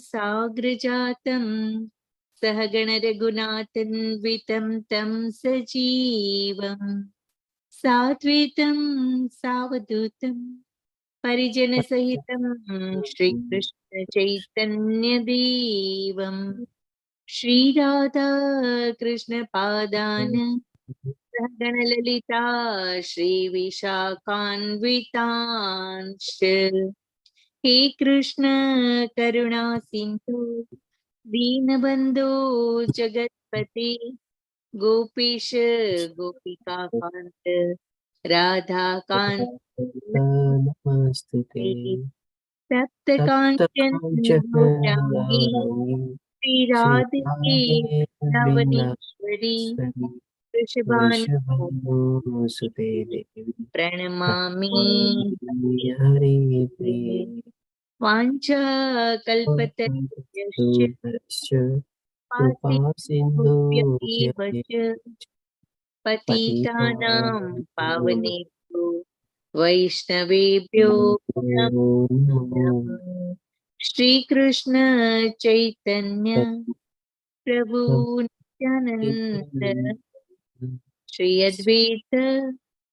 साग्रजातं सहगण रघुनाथन्वितं तं सजीवं साद्वैतं सावधूतं परिजन सहितं श्रीकृष्ण चैतन्य देवं श्रीराधा कृष्ण पादान सहगण ललिता श्रीविशाखान्वितांश्च हे कृष्ण करुणा सिंधु दीनबंधो जगत्पते गोपीश गोपिका कांत राधा कांत नमस्तुते सप्त कांचन गौरांगी श्री राधे नवनीश्वरी वृषभानुसुते देवी प्रणमामि हरे प्रिये वाञ्छा कल्पतरुभ्यश्च कृपा सिन्धुभ्यैव च पतितानां पतितानां पावनेभ्यो वैष्णवेभ्यो नमो नमः। श्रीकृष्ण चैतन्य प्रभु नित्यानंद श्री अद्वैत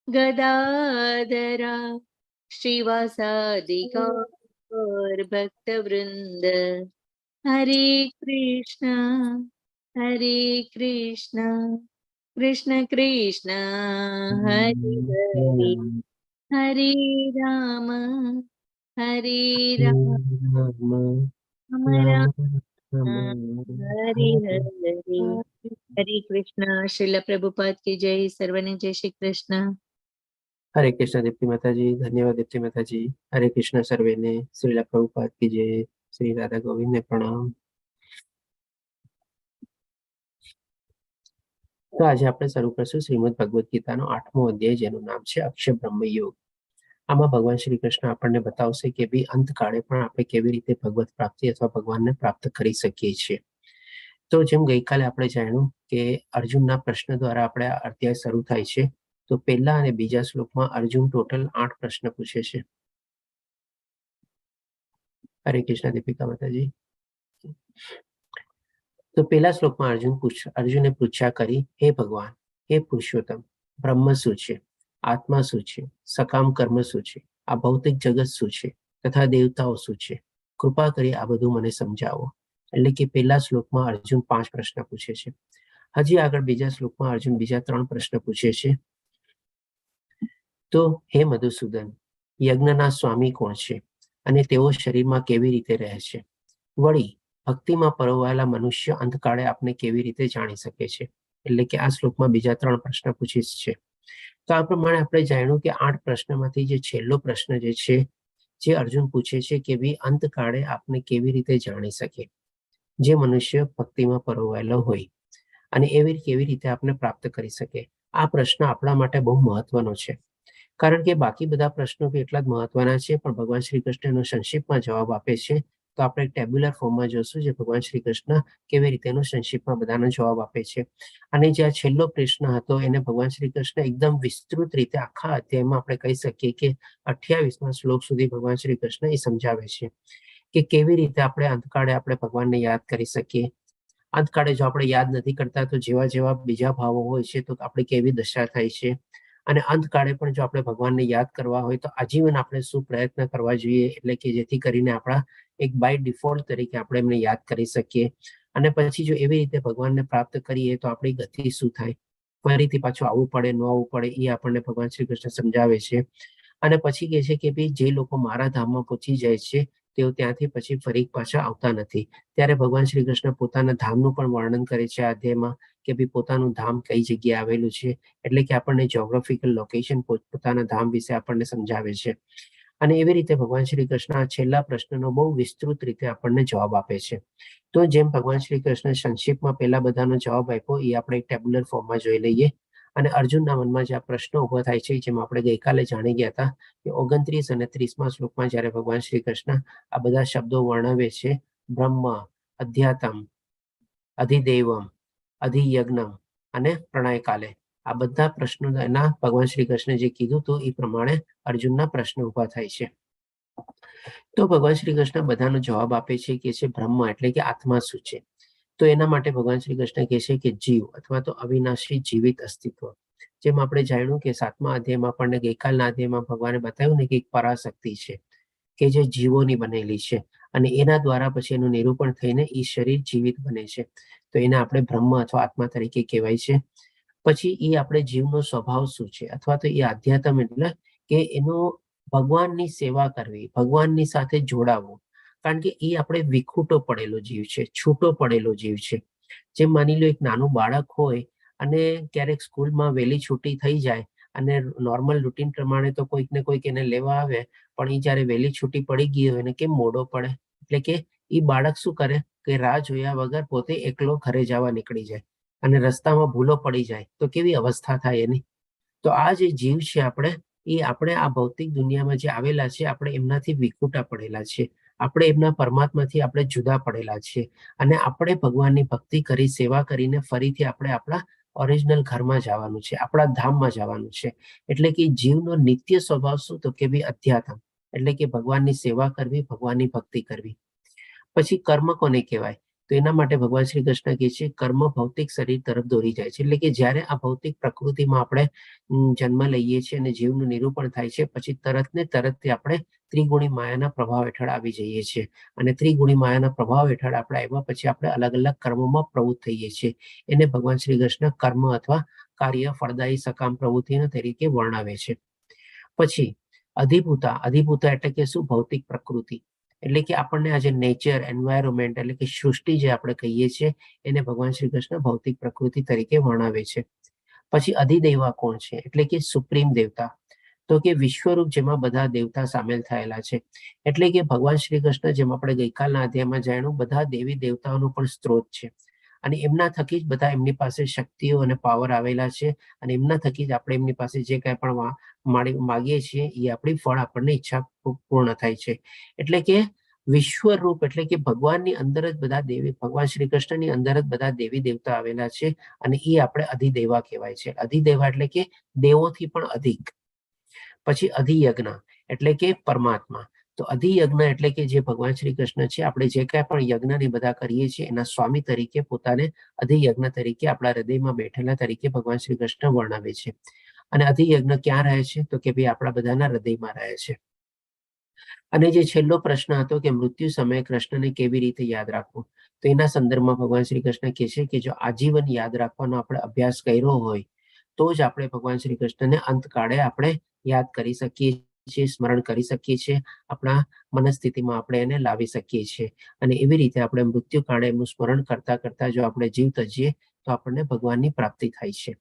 गदाधरा श्रीवासादि गौर भक्तवृंद हरे कृष्ण कृष्ण कृष्ण हरे हरे हरे राम राम राम हरे हरे हरे कृष्ण। श्रील प्रभुपाद की जय। सर्वने जय श्री कृष्ण। हरे कृष्ण दीप्ति माता जी। धन्यवाद दीप्ति माता जी। हरे कृष्ण सर्वे ने। श्रील प्रभुपाद की जय। श्री राधा गोविंद ने प्रणाम। तो आज આપણે શરૂ કરશું શ્રીમદ ભગવદ ગીતાનો 8મો અધ્યાય જેનું નામ છે અક્ષર બ્રહ્મયોગ। આમાં ભગવાન શ્રી કૃષ્ણ આપણને બતાવશે કે ભઈ અંતકાળે પણ આપણે કેવી રીતે ભગવત પ્રાપ્તિ અથવા ભગવાનને પ્રાપ્ત કરી શકીએ છીએ। તો જેમ ગઈકાલે આપણે જાણ્યું કે અર્જુનના પ્રશ્ન દ્વારા આપણે આ અધ્યાય શરૂ થાય છે। તો પહેલા અને બીજા શ્લોકમાં અર્જુન ટોટલ 8 પ્રશ્ન પૂછે છે। હરે કૃષ્ણ દીપિકા માતાજી। તો પહેલા શ્લોકમાં અર્જુને પૂછ્યા કરી, હે ભગવાન, હે પુરુષોત્તમ, બ્રહ્મ શું છે, આત્મા શું છે, સકામ કર્મ શું છે, આ ભૌતિક જગત શું છે તથા દેવતાઓ શું છે? કૃપા કરી આ બધું મને સમજાવો। એટલે કે પહેલા શ્લોકમાં અર્જુન 5 પ્રશ્ન પૂછે છે। હજી આગળ બીજા શ્લોકમાં અર્જુન બીજા 3 પ્રશ્ન પૂછે છે। તો હે મધુસૂદન, યજ્ઞના સ્વામી કોણ છે અને તેઓ શરીરમાં કેવી રીતે રહે છે? વળી ભક્તિમાં પરોવાયેલા મનુષ્ય અંતકાળે આપને કેવી રીતે જાણી શકે છે? એટલે કે આ શ્લોકમાં બીજા 3 પ્રશ્ન પૂછે છે। તો આ પ્રમાણે આપણે જાણ્યું કે 8 પ્રશ્નમાંથી જે છેલ્લો પ્રશ્ન જે છે જે અર્જુન પૂછે છે કે ભઈ અંતકાળે આપને કેવી રીતે જાણી શકે જે મનુષ્ય ભક્તિમાં પરોવાયેલો હોય અને એવી કેવી રીતે આપને પ્રાપ્ત કરી શકે? આ પ્રશ્ન આપણા માટે બહુ મહત્વનો છે, કારણ કે બાકી બધા પ્રશ્નો બી એટલા જ મહત્વના છે, પણ ભગવાન શ્રી કૃષ્ણ એનો સંક્ષિપ્તમાં જવાબ આપે છે। તો આપણે ટેબ્યુલર ફોર્મમાં જોશું જે ભગવાન શ્રી કૃષ્ણ કેવી રીતે એનો સંક્ષિપ્તમાં બધાનો જવાબ આપે છે। અને જે આ છેલ્લો પ્રશ્ન હતો એને ભગવાન શ્રી કૃષ્ણ એકદમ વિસ્તૃત રીતે આખા અધ્યાયમાં આપણે કહી શકીએ કે 28મા શ્લોક સુધી ભગવાન શ્રી કૃષ્ણ એ સમજાવે છે કે કેવી રીતે આપણે અંતકાળે આપણે ભગવાનને યાદ કરી શકીએ। અંતકાળે જો આપણે યાદ નથી કરતા તો જેવા જેવા બીજા ભાવો હોય છે તો આપણી કેવી દશા થાય છે, અને અંતકાળે પણ જો આપણે ભગવાનને યાદ કરવા હોય તો આજીવન આપણે શું પ્રયત્ન કરવા જોઈએ, એટલે કે જેથી કરીને આપણા એક બાય ડિફોલ્ટ તરીકે આપણે એમને યાદ કરી શકીએ। અને પછી જો એવી રીતે ભગવાનને પ્રાપ્ત કરીએ તો આપણી ગતિ શું થાય, ફરીથી પાછું આવવું પડે ન આવવું પડે એ આપણને ભગવાન શ્રી કૃષ્ણ સમજાવે છે। અને પછી કહે છે કે ભઈ જે લોકો મારા ધામમાં પહોંચી જાય છે તેઓ ત્યાંથી પછી ફરી પાછા આવતા નથી। ત્યારે ભગવાન શ્રી કૃષ્ણ પોતાના ધામનું પણ વર્ણન કરે છે આ અધ્યાયમાં કે ભઈ પોતાનું ધામ કઈ જગ્યાએ આવેલું છે, એટલે કે આપણને જ્યોગ્રાફિકલ લોકેશન પોતાના ધામ વિશે આપણને સમજાવે છે। અને એવી રીતે ભગવાન શ્રી કૃષ્ણ આ છેલ્લા પ્રશ્નનો બહુ વિસ્તૃત રીતે આપણને જવાબ આપે છે। તો જેમ ભગવાન શ્રી કૃષ્ણ સંક્ષિપ્તમાં પહેલા બધાનો જવાબ આપ્યો એ આપણે એક ટેબ્યુલર ફોર્મમાં જોઈ લઈએ। અને અર્જુનના મનમાં જે આ પ્રશ્ન ઉભો થાય છે જેમ આપણે ગઈકાલે જાણી ગયા હતા કે 29 અને 30મા શ્લોકમાં જ્યારે ભગવાન શ્રી કૃષ્ણ આ બધા શબ્દો વર્ણવે છે, બ્રહ્મ, અધ્યાત્મ, અધિદેવમ, અધિયજ્ઞમ અને પ્રણયકાલે, આ બધા પ્રશ્નો એના ભગવાન શ્રી કૃષ્ણે જે કીધું હતું એ પ્રમાણે અર્જુનના પ્રશ્ન ઉભા થાય છે। તો ભગવાન શ્રી કૃષ્ણ બધાનો જવાબ આપે છે કે છે બ્રહ્મ એટલે કે આત્મા શું છે. તો એના માટે ભગવાન શ્રી કૃષ્ણ કહે છે કે જીવ અથવા તો અવિનાશી જીવિત અસ્તિત્વ. જેમ આપણે જાણ્યું કે 7મા અધ્યાયમાં આપણને ગઈકાલના અધ્યાયમાં ભગવાને બતાવ્યું ને કે એક પરાશક્તિ છે કે જે જીવોની બનેલી છે અને એના દ્વારા પછી એનું નિરૂપણ થઈને એ શરીર જીવિત બને છે. તો એને આપણે બ્રહ્મ અથવા આત્મા તરીકે કહેવાય છે. પછી એ આપણે જીવનો સ્વભાવ શું છે અથવા તો એ આધ્યાત્મ એટલે કે એનો ભગવાનની સેવા કરવી, ભગવાનની સાથે જોડાવવું. કારણ કે એ આપણે વિખૂટો પડેલો જીવ છે, છૂટો પડેલો જીવ છે. જેમ માની લો એક નાનું બાળક હોય અને ક્યારેક સ્કૂલમાં વહેલી છૂટી થઈ જાય અને નોર્મલ રૂટીન પ્રમાણે તો કોઈક ને કોઈક એને લેવા આવે, પણ એ જ્યારે વહેલી છૂટી પડી ગઈ હોય એને કેમ મોડો પડે? એટલે કે એ બાળક શું કરે કે રાહ જોયા વગર પોતે એકલો ઘરે જવા નીકળી જાય અને રસ્તામાં ભૂલો પડી જાય તો કેવી અવસ્થા થાય એની. તો આ જે જીવ છે આપણે આ ભૌતિક દુનિયામાં જે આવેલા છે આપણે એમનાથી વિખૂટા પડેલા છે. આપણે એમના પરમાત્માથી આપણે જુદા પડેલા છીએ અને આપણે ભગવાનની ભક્તિ કરી સેવા કરીને ફરીથી આપણે આપણા ઓરિજિનલ ઘરમાં જવાનું છે, આપણા ધામમાં જવાનું છે. એટલે કે જીવનો નિત્ય સ્વભાવ શું? તો કે ભાઈ અધ્યાત્મ એટલે કે ભગવાનની સેવા કરવી, ભગવાનની ભક્તિ કરવી. પછી કર્મ કોને કહેવાય? તો એના માટે ભગવાન શ્રી કૃષ્ણ કહે છે કર્મ ભૌતિક શરીર તરફ દોરી જાય છે. એટલે કે જ્યારે આ ભૌતિક પ્રકૃતિમાં આપણે જન્મ લઈએ છીએ અને જીવનું નિરૂપણ થાય છે પછી તરત ને તરત આપણે ત્રિગુણી માયાના પ્રભાવ હેઠળ આવી જઈએ છીએ અને ત્રિગુણી માયાના પ્રભાવ હેઠળ આપણે આવ્યા પછી આપણે અલગ અલગ કર્મોમાં પ્રવૃત્ત થઈએ છીએ. એને ભગવાન શ્રી કૃષ્ણ કર્મ અથવા કાર્ય ફળદાયી સકામ પ્રવૃત્તિના તરીકે વર્ણવે છે. પછી અધિભૂતા એટલે કે શું? ભૌતિક પ્રકૃતિ. એટલે કે આપણને આજે નેચર, એન્વાયરમેન્ટ એટલે કે સૃષ્ટિ જે આપણે કહીએ છીએ એને ભગવાન શ્રી કૃષ્ણ ભૌતિક પ્રકૃતિ તરીકે વર્ણવે છે. પછી અધિદેવા કોણ છે? એટલે કે સુપ્રીમ દેવતા. તો કે વિશ્વરૂપ જેમાં બધા દેવતા સામેલ થયેલા છે. એટલે કે ભગવાન શ્રી કૃષ્ણ જેમ આપણે ગઈકાલના અધ્યાયમાં જાણ્યું બધા દેવી દેવતાઓનો પણ સ્ત્રોત છે અને એમના થકી જ બધા એમની પાસે શક્તિઓ અને પાવર આવેલા છે અને એમના થકી જ આપણે એમની પાસે જે કાંઈ પણ માગીએ છીએ એ આપણી ફળ આપણને ઈચ્છા પૂર્ણ થાય છે. એટલે કે વિશ્વરૂપ એટલે કે ભગવાનની અંદર જ બધા ભગવાન શ્રી કૃષ્ણની અંદર જ બધા દેવી દેવતા આવેલા છે અને એ આપણે અધિદેવા કહેવાય છે. અધિદેવા એટલે કે દેવોથી પણ અધિક. પછી અધિયજ્ઞ એટલે કે પરમાત્મા. તો અધિયજ્ઞ એટલે કે જે ભગવાન શ્રી કૃષ્ણ છે આપણે જે કાંઈ પણ યજ્ઞ ને બધા કરીએ છીએ એના સ્વામી તરીકે પોતાને અધિયજ્ઞ તરીકે આપણા હૃદયમાં બેઠેલા તરીકે ભગવાન શ્રી કૃષ્ણ વર્ણવે છે. અને અધિયજ્ઞ ક્યાં રહે છે? તો કે ભાઈ આપણા બધાના હૃદયમાં રહે છે. અને જે છેલ્લો પ્રશ્ન હતો કે મૃત્યુ સમયે કૃષ્ણને કેવી રીતે યાદ રાખવું, તો એના સંદર્ભમાં ભગવાન શ્રી કૃષ્ણ કહે છે કે જો આજીવન યાદ રાખવાનો આપણે અભ્યાસ કર્યો હોય તો જ આપણે ભગવાન શ્રી કૃષ્ણને અંતકાળે આપણે યાદ કરી શકીએ છીએ, સ્મરણ કરી શકીએ છીએ, આપણા મનસ્થિતિમાં આપણે એને લાવી શકીએ છીએ. અને એવી રીતે આપણે મૃત્યુ કાળે એમનું સ્મરણ કરતા કરતા જો આપણે જીવ તજીએ તો આપણને ભગવાનની પ્રાપ્તિ થાય છે.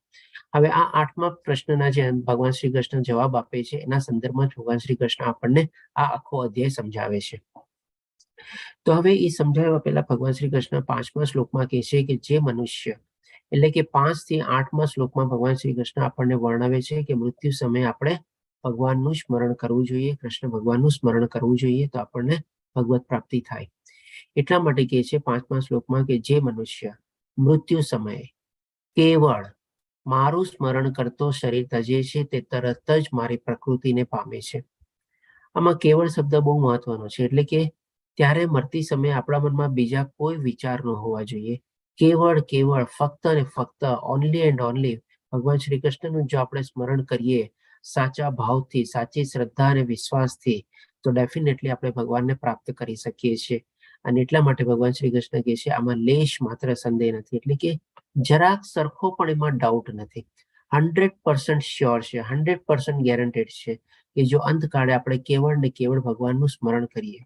હવે આ 8મા પ્રશ્નના જે ભગવાન શ્રી કૃષ્ણ જવાબ આપે છે એના સંદર્ભમાં ભગવાન શ્રી કૃષ્ણ આપણને આ આખો અધ્યાય સમજાવે છે. તો હવે એ સમજાવવા પહેલા ભગવાન શ્રી કૃષ્ણ 5મા શ્લોકમાં કહે છે કે જે મનુષ્ય એટલે કે 5 થી 8મા શ્લોકમાં ભગવાન શ્રી કૃષ્ણ આપણને વર્ણવે છે કે મૃત્યુ સમયે આપણે ભગવાનનું સ્મરણ કરવું જોઈએ, કૃષ્ણ ભગવાનનું સ્મરણ કરવું જોઈએ તો આપણને ભગવત પ્રાપ્તિ થાય. એટલા માટે કહે છે 5મા શ્લોકમાં કે જે મનુષ્ય મૃત્યુ સમયે કેવળ મારું સ્મરણ કરતો શરીર તજે છે તે તરત જ મારી પ્રકૃતિને પામે છે. આમાં કેવળ શબ્દ બહુ મહત્વનો છે. એટલે કે ત્યારે મરતી સમયે આપણા મનમાં બીજા કોઈ વિચાર ન હોવા જોઈએ. કેવળ ફક્ત ને ફક્ત ઓનલી એન્ડ ઓનલી ભગવાન શ્રી કૃષ્ણનું જો આપણે સ્મરણ કરીએ સાચા ભાવથી, સાચી શ્રદ્ધા અને વિશ્વાસથી તો ડેફિનેટલી આપણે ભગવાનને પ્રાપ્ત કરી શકીએ છીએ. અને એટલા માટે ભગવાન શ્રી કૃષ્ણ કહે છે આમાં લેશ માત્ર સંદેહ નથી. એટલે કે જરાક સરખો પણ એમાં ડાઉટ નથી. 100% શ્યોર છે, 100% ગેરંટેડ છે કે જો અંતકાળે આપણે કેવળ ને કેવળ ભગવાનનું સ્મરણ કરીએ.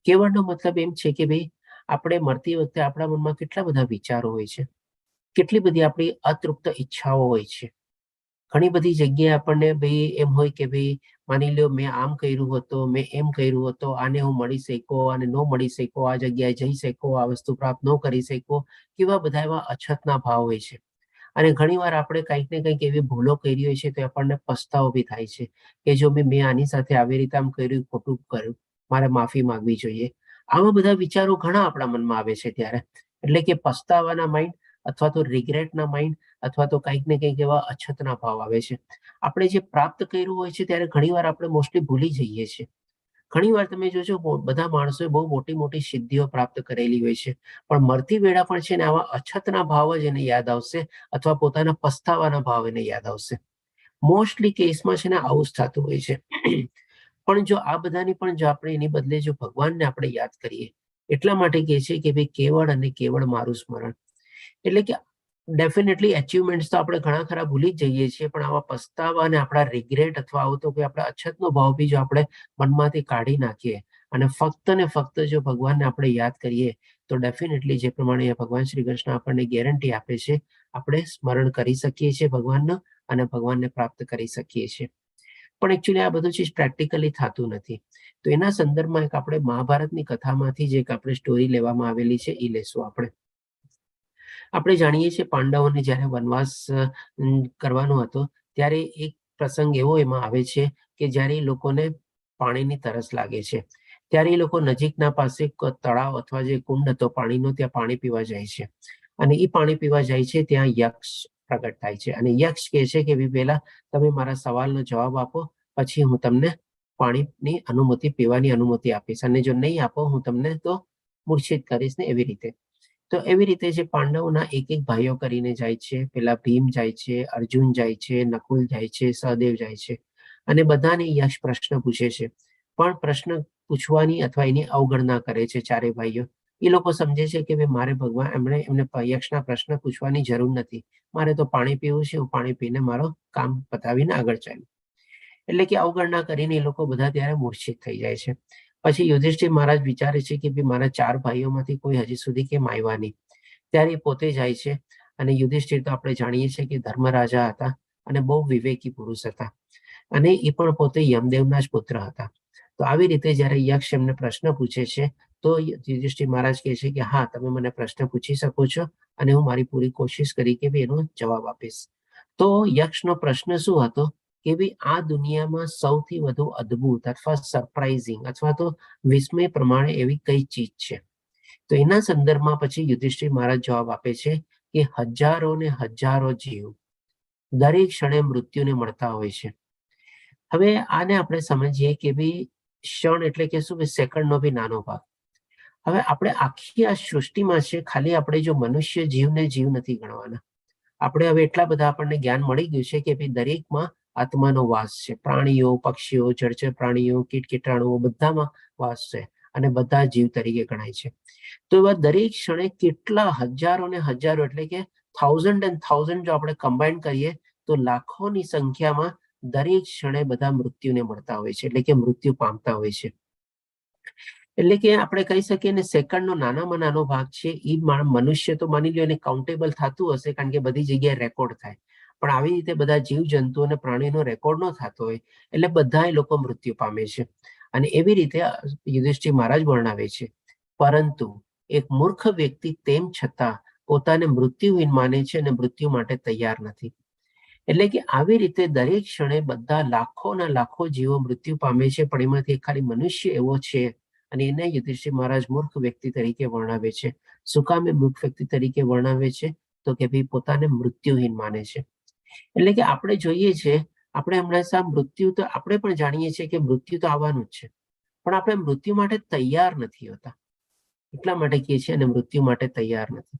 કેવળનો મતલબ એમ છે કે ભાઈ આપણે મરતી વખતે આપણા મનમાં કેટલા બધા વિચારો હોય છે, કેટલી બધી આપણી અતૃપ્ત ઈચ્છાઓ હોય છે. ઘણી બધી જગ્યાએ આપણને ભાઈ એમ હોય કે ભાઈ માની લો મેં આમ કર્યું હતું, મેં એમ કર્યું હતું, આને હું મળી શક્યો, આને ન મળી શક્યો, આ જગ્યાએ જઈ શક્યો, આ વસ્તુ પ્રાપ્ત ન કરી શક્યો, કેવા બધા એવા અછતના ભાવ હોય છે. અને ઘણીવાર આપણે કંઈક ને કંઈક એવી ભૂલો કરી હોય છે તો આપણને પસ્તાવો બી થાય છે કે જો મેં આની સાથે આવી રીતે આમ કર્યું, ખોટું કર્યું, મારે માફી માંગવી જોઈએ. આવા બધા વિચારો ઘણા આપણા મનમાં આવે છે ત્યારે. એટલે કે પસ્તાવાના માઇન્ડ અથવા તો રિગ્રેટના માઇન્ડ અથવા તો કંઈક ને કંઈક એવા અછતના ભાવ આવે છે. આપણે જે પ્રાપ્ત કર્યું હોય છે ત્યારે ઘણીવાર આપણે મોસ્ટલી ભૂલી જઈએ છીએ. ઘણી વાર તમે જોજો બધા માણસોએ બહુ મોટી મોટી સિદ્ધિઓ પ્રાપ્ત કરેલી હોય છે, પણ મરતી વેળા પણ છે ને આવા અછતના ભાવ જ એને યાદ આવશે, અથવા પોતાના પસ્તાવાના ભાવ એને યાદ આવશે. મોસ્ટલી કેસમાં છે ને આવું જ થતું હોય છે. પણ જો આ બધાની પણ જો આપણે એની બદલે જો ભગવાનને આપણે યાદ કરીએ, એટલા માટે કહે છે કે ભાઈ કેવળ અને કેવળ મારું સ્મરણ. એટલે કે ડેફિનેટલી અચીવમેન્ટ્સ તો આપણે ઘણા ખરા ભૂલી જ જઈએ છીએ, પણ આવા પસ્તાવા અને આપણા રિગ્રેટ અથવા આવું તો કે આપણા અછતનો ભાવ બી જો આપણે મનમાંથી કાઢી નાખીએ અને ફક્ત ને ફક્ત જો ભગવાનને આપણે યાદ કરીએ, તો ડેફિનેટલી જે પ્રમાણે ભગવાન શ્રી કૃષ્ણ આપણને ગેરંટી આપે છે, આપણે સ્મરણ કરી શકીએ છીએ ભગવાનનું અને ભગવાનને પ્રાપ્ત કરી શકીએ છીએ. પણ એકચ્યુઅલી આ બધું ચીજ પ્રેક્ટિકલી થતું નથી. તો એના સંદર્ભમાં એક આપણે મહાભારતની કથામાંથી જે એક આપણે સ્ટોરી લેવામાં આવેલી છે એ લેશું. આપણે જાણીએ છીએ પાંડવોને જ્યારે વનવાસ કરવાનો હતો, ત્યારે એક પ્રસંગ એવો એમાં આવે છે કે જ્યારે એ લોકોને પાણીની તરસ લાગે છે, ત્યારે એ લોકો નજીકના પાસે તળાવ અથવા જે કુંડ હતો પાણીનો, ત્યાં પાણી પીવા જાય છે. અને એ પાણી પીવા જાય છે ત્યાં યક્ષ પ્રગટ થાય છે, અને યક્ષ કહે છે કે પહેલા તમે મારા સવાલનો જવાબ આપો, પછી હું તમને પાણીની અનુમતિ, પીવાની અનુમતિ આપીશ, અને જો નહીં આપો હું તમને તો મૂર્છિત કરીશ ને. એવી રીતે તો એવી રીતે જે પાંડવોના એક એક ભાઈઓ કરીને જાય છે, પેલા ભીમ જાય છે, અર્જુન જાય છે, નકુલ જાય છે, સહદેવ જાય છે, અને બધાને યક્ષ પ્રશ્ન પૂછે છે. પણ પ્રશ્ન પૂછવાની અથવા એની અવગણના કરે છે ચારે ભાઈઓ. એ લોકો સમજે છે કે ભાઈ મારે ભગવાન એમને યક્ષના પ્રશ્ન પૂછવાની જરૂર નથી, મારે તો પાણી પીવું છે, હું પાણી પીને મારો કામ પતાવીને આગળ ચાલ્યું. એટલે કે અવગણના કરીને એ લોકો બધા ત્યારે મૂર્છિત થઈ જાય છે. પછી યુધિષ્ઠિર મહારાજ વિચારે છે કે ભાઈ મારા ચાર ભાઈઓમાંથી કોઈ હજી સુધી કેમ આવ્યા નહીં. ત્યારે એ પોતે જાય છે, અને યુધિષ્ઠિર તો આપણે જાણીએ છીએ કે ધર્મરાજા હતા અને બહુ વિવેકી પુરુષ હતા, અને એ પણ પોતે યમદેવના જ પુત્ર હતા. તો આવી રીતે જ્યારે યક્ષ એમને પ્રશ્ન પૂછે છે, તો યુધિષ્ઠિર મહારાજ કહે છે કે હા, તમે મને પ્રશ્ન પૂછી શકો છો, અને હું મારી પૂરી કોશિશ કરી કે ભાઈ એનો જવાબ આપીશ. તો યક્ષનો પ્રશ્ન શું હતો કે ભાઈ આ દુનિયામાં સૌથી વધુ અદ્ભુત અથવા સરપ્રાઇઝિંગ અથવા તો વિસ્મય પ્રમાણે એવી કઈ ચીજ છે. તો એના સંદર્ભમાં પછી યુધિષ્ઠિર મહારાજ જવાબ આપે છે કે હજારો ને હજારો જીવ દરેક ક્ષણે મૃત્યુને મળતા હોય છે. હવે આને આપણે સમજીએ કે ભાઈ ક્ષણ એટલે કે શું, સેકન્ડનો બી નાનો ભાગ. હવે આપણે આખી આ સૃષ્ટિમાં છે, ખાલી આપણે જો મનુષ્ય જીવને જીવ નથી ગણવાના. આપણે હવે એટલા બધા આપણને જ્ઞાન મળી ગયું છે કે ભાઈ દરેકમાં આત્માનો વાસ છે. પ્રાણીઓ, પક્ષીઓ, જળચર પ્રાણીઓ, કીટ કીટાણુઓ બધામાં વાસ છે, અને બધા જીવ તરીકે ગણાય છે. તો એવા દરેક ક્ષણે કેટલા હજારો ને હજારો, એટલે કે 1000 and 1000 જો આપણે કમ્બાઈન કરીએ તો લાખોની સંખ્યામાં દરેક ક્ષણે બધા મૃત્યુને મળતા હોય છે, એટલે કે મૃત્યુ પામતા હોય છે. એટલે કે આપણે કહી શકીએ ને સેકન્ડનો નાનામાં નાનો ભાગ છે એ મનુષ્ય તો માની લો એને કાઉન્ટેબલ થતું હશે, કારણ કે બધી જગ્યાએ રેકોર્ડ થાય. પણ આવી રીતે બધા જીવ જંતુ અને પ્રાણીનો રેકોર્ડ ન થતો હોય, એટલે બધા એ લોકો મૃત્યુ પામે છે. અને એવી રીતે યુધિષ્ઠિર મહારાજ વર્ણવે છે. પરંતુ એક મૂર્ખ વ્યક્તિ તેમ છતાં પોતાને મૃત્યુહીન માને છે અને મૃત્યુ માટે તૈયાર નથી. એટલે કે આવી રીતે દરેક ક્ષણે બધા લાખોના લાખો જીવો મૃત્યુ પામે છે, પણ એમાંથી ખાલી મનુષ્ય એવો છે, અને એને યુધિષ્ઠિર મહારાજ મૂર્ખ વ્યક્તિ તરીકે વર્ણવે છે. શું કામ એ મૂર્ખ વ્યક્તિ તરીકે વર્ણવે છે? તો કે ભાઈ પોતાને મૃત્યુહીન માને છે. એટલે કે આપણે જોઈએ છે, આપણે હમણાં મૃત્યુ તો આપણે પણ જાણીએ છીએ કે મૃત્યુ તો આવવાનું જ છે, પણ આપણે મૃત્યુ માટે તૈયાર નથી હોતા. એટલા માટે કહીએ છીએ અને મૃત્યુ માટે તૈયાર નથી.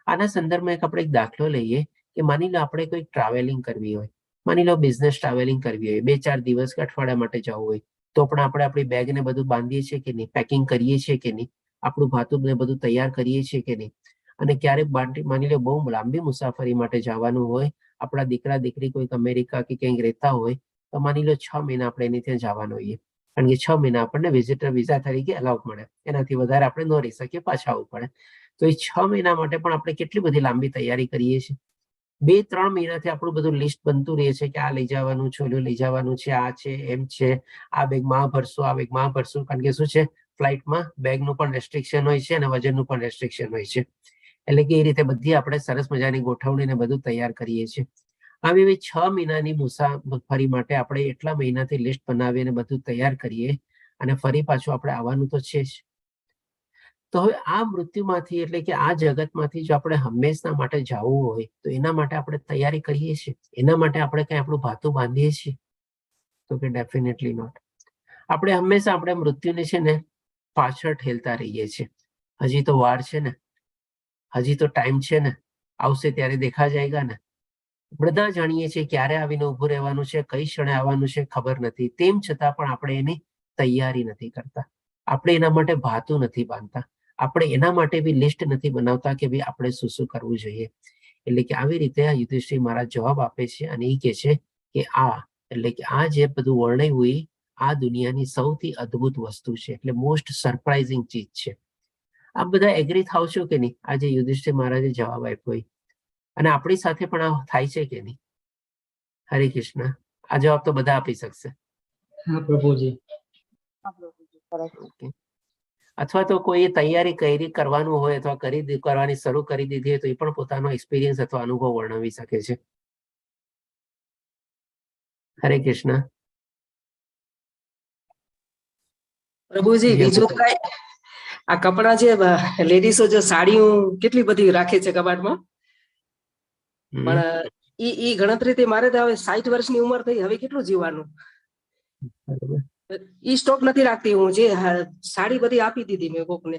આના સંદર્ભમાં આપણે એક દાખલો લઈએ કે માની લો આપણે કોઈ ટ્રાવેલિંગ કરવી હોય, માની લો બિઝનેસ ટ્રાવેલિંગ કરવી હોય, 2-4 દિવસ કે અઠવાડિયા માટે જવું હોય, તો પણ આપણે આપણી બેગ ને બધું બાંધીએ છીએ કે નહીં, પેકિંગ કરીએ છીએ કે નહીં, આપણું ભાતું ને બધું તૈયાર કરીએ છીએ કે નહીં. અને ક્યારેક માની લો બહુ લાંબી મુસાફરી માટે જવાનું હોય, આપણા દીકરા દીકરી કોઈક અમેરિકા કે ક્યાંક રહેતા હોય, તો માની લો 6 મહિના આપણે એની ત્યાં જવાનું હોઈએ, કારણ કે 6 મહિના આપણને વિઝિટર વિઝા તરીકે અલાઉ મળે, એનાથી વધારે આપણે ન રહી શકીએ, પાછા આવવું પડે. તો એ 6 મહિના માટે પણ આપણે કેટલી બધી લાંબી તૈયારી કરીએ છીએ. 2-3 મહિનાથી આપણું બધું લિસ્ટ બનતું રહે છે કે આ લઈ જવાનું છે, ઓલું લઈ જવાનું છે, આ છે, એમ છે, આ બેગમાં ભરશું, આ બેગમાં ભરશું. કારણ કે શું છે, ફ્લાઇટમાં બેગનું પણ રેસ્ટ્રિક્શન હોય છે અને વજનનું પણ રેસ્ટ્રિક્શન હોય છે. એટલે કે એ રીતે બધી આપણે સરસ મજાની ગોઠવણીને બધું તૈયાર કરીએ છીએ. આવી 6 મહિનાની મુસાફરી માટે આપણે એટલા મહિનાથી લિસ્ટ બનાવીને બધું તૈયાર કરીએ, અને ફરી પાછું આપણે આવવાનું તો છે જ. તો હવે આ મૃત્યુમાંથી, એટલે કે આ જગતમાંથી જો આપણે હંમેશના માટે જવું હોય, તો એના માટે આપણે તૈયારી કરીએ છીએ? એના માટે આપણે કઈ આપણું ભાતું બાંધીએ છીએ? તો કે ડેફિનેટલી નોટ. આપણે હંમેશા આપણે મૃત્યુને છે ને પાછળ ઠેલતા રહીએ છીએ. હજી તો વાર છે ને, હજી તો ટાઈમ છે ને, આવશે ત્યારે દેખા જાયગા ને. બધા જાણીએ છીએ ક્યારે આવીને ઉભું રહેવાનું છે, કઈ ક્ષણે આવવાનું છે ખબર નથી. તેમ છતાં પણ આપણે એની તૈયારી નથી કરતા. આપણે એના માટે ભાતું નથી બાંધતા. આપણે એના માટે બી લિસ્ટ નથી બનાવતા કે ભાઈ આપણે શું શું કરવું જોઈએ. એટલે કે આવી રીતે આ યુધિષ્ઠિર મહારાજ જવાબ આપે છે અને એ કે છે કે એટલે કે આ જે બધું વર્ણવ્યું એ આ દુનિયાની સૌથી અદ્ભુત વસ્તુ છે, એટલે મોસ્ટ સરપ્રાઇઝિંગ ચીજ છે. આપ બધા એગ્રી થાવ છો કે નહીં? આજે યુધિષ્ઠિર મહારાજે જવાબ આપ્યો અને આપણી સાથે પણ આ થાય છે કે નહીં? હરે કૃષ્ણ. આ જવાબ તો બધા આપી શકશે. હા પ્રભુજી. ઓકે. અથવા તો કોઈ તૈયારી કરવાનું હોય અથવા કરવાની શરૂ કરી દીધી હોય તો એ પણ પોતાનો એક્સપિરિયન્સ અથવા અનુભવ વર્ણવી શકે છે. હરે કૃષ્ણ. પ્રભુજી બીજું કઈ આ કપડા જે લેડીઝો જે સાડીઓ કેટલી બધી રાખે છે કબાટમાં, પણ ઈ ગણતરી મારે તો હવે 60 વર્ષની ઉંમર થઈ, હવે કેટલું જીવવાનું? ઈ સ્ટોક નથી રાખતી હું, જે સાડી બધી આપી દીધી મેં કોકને.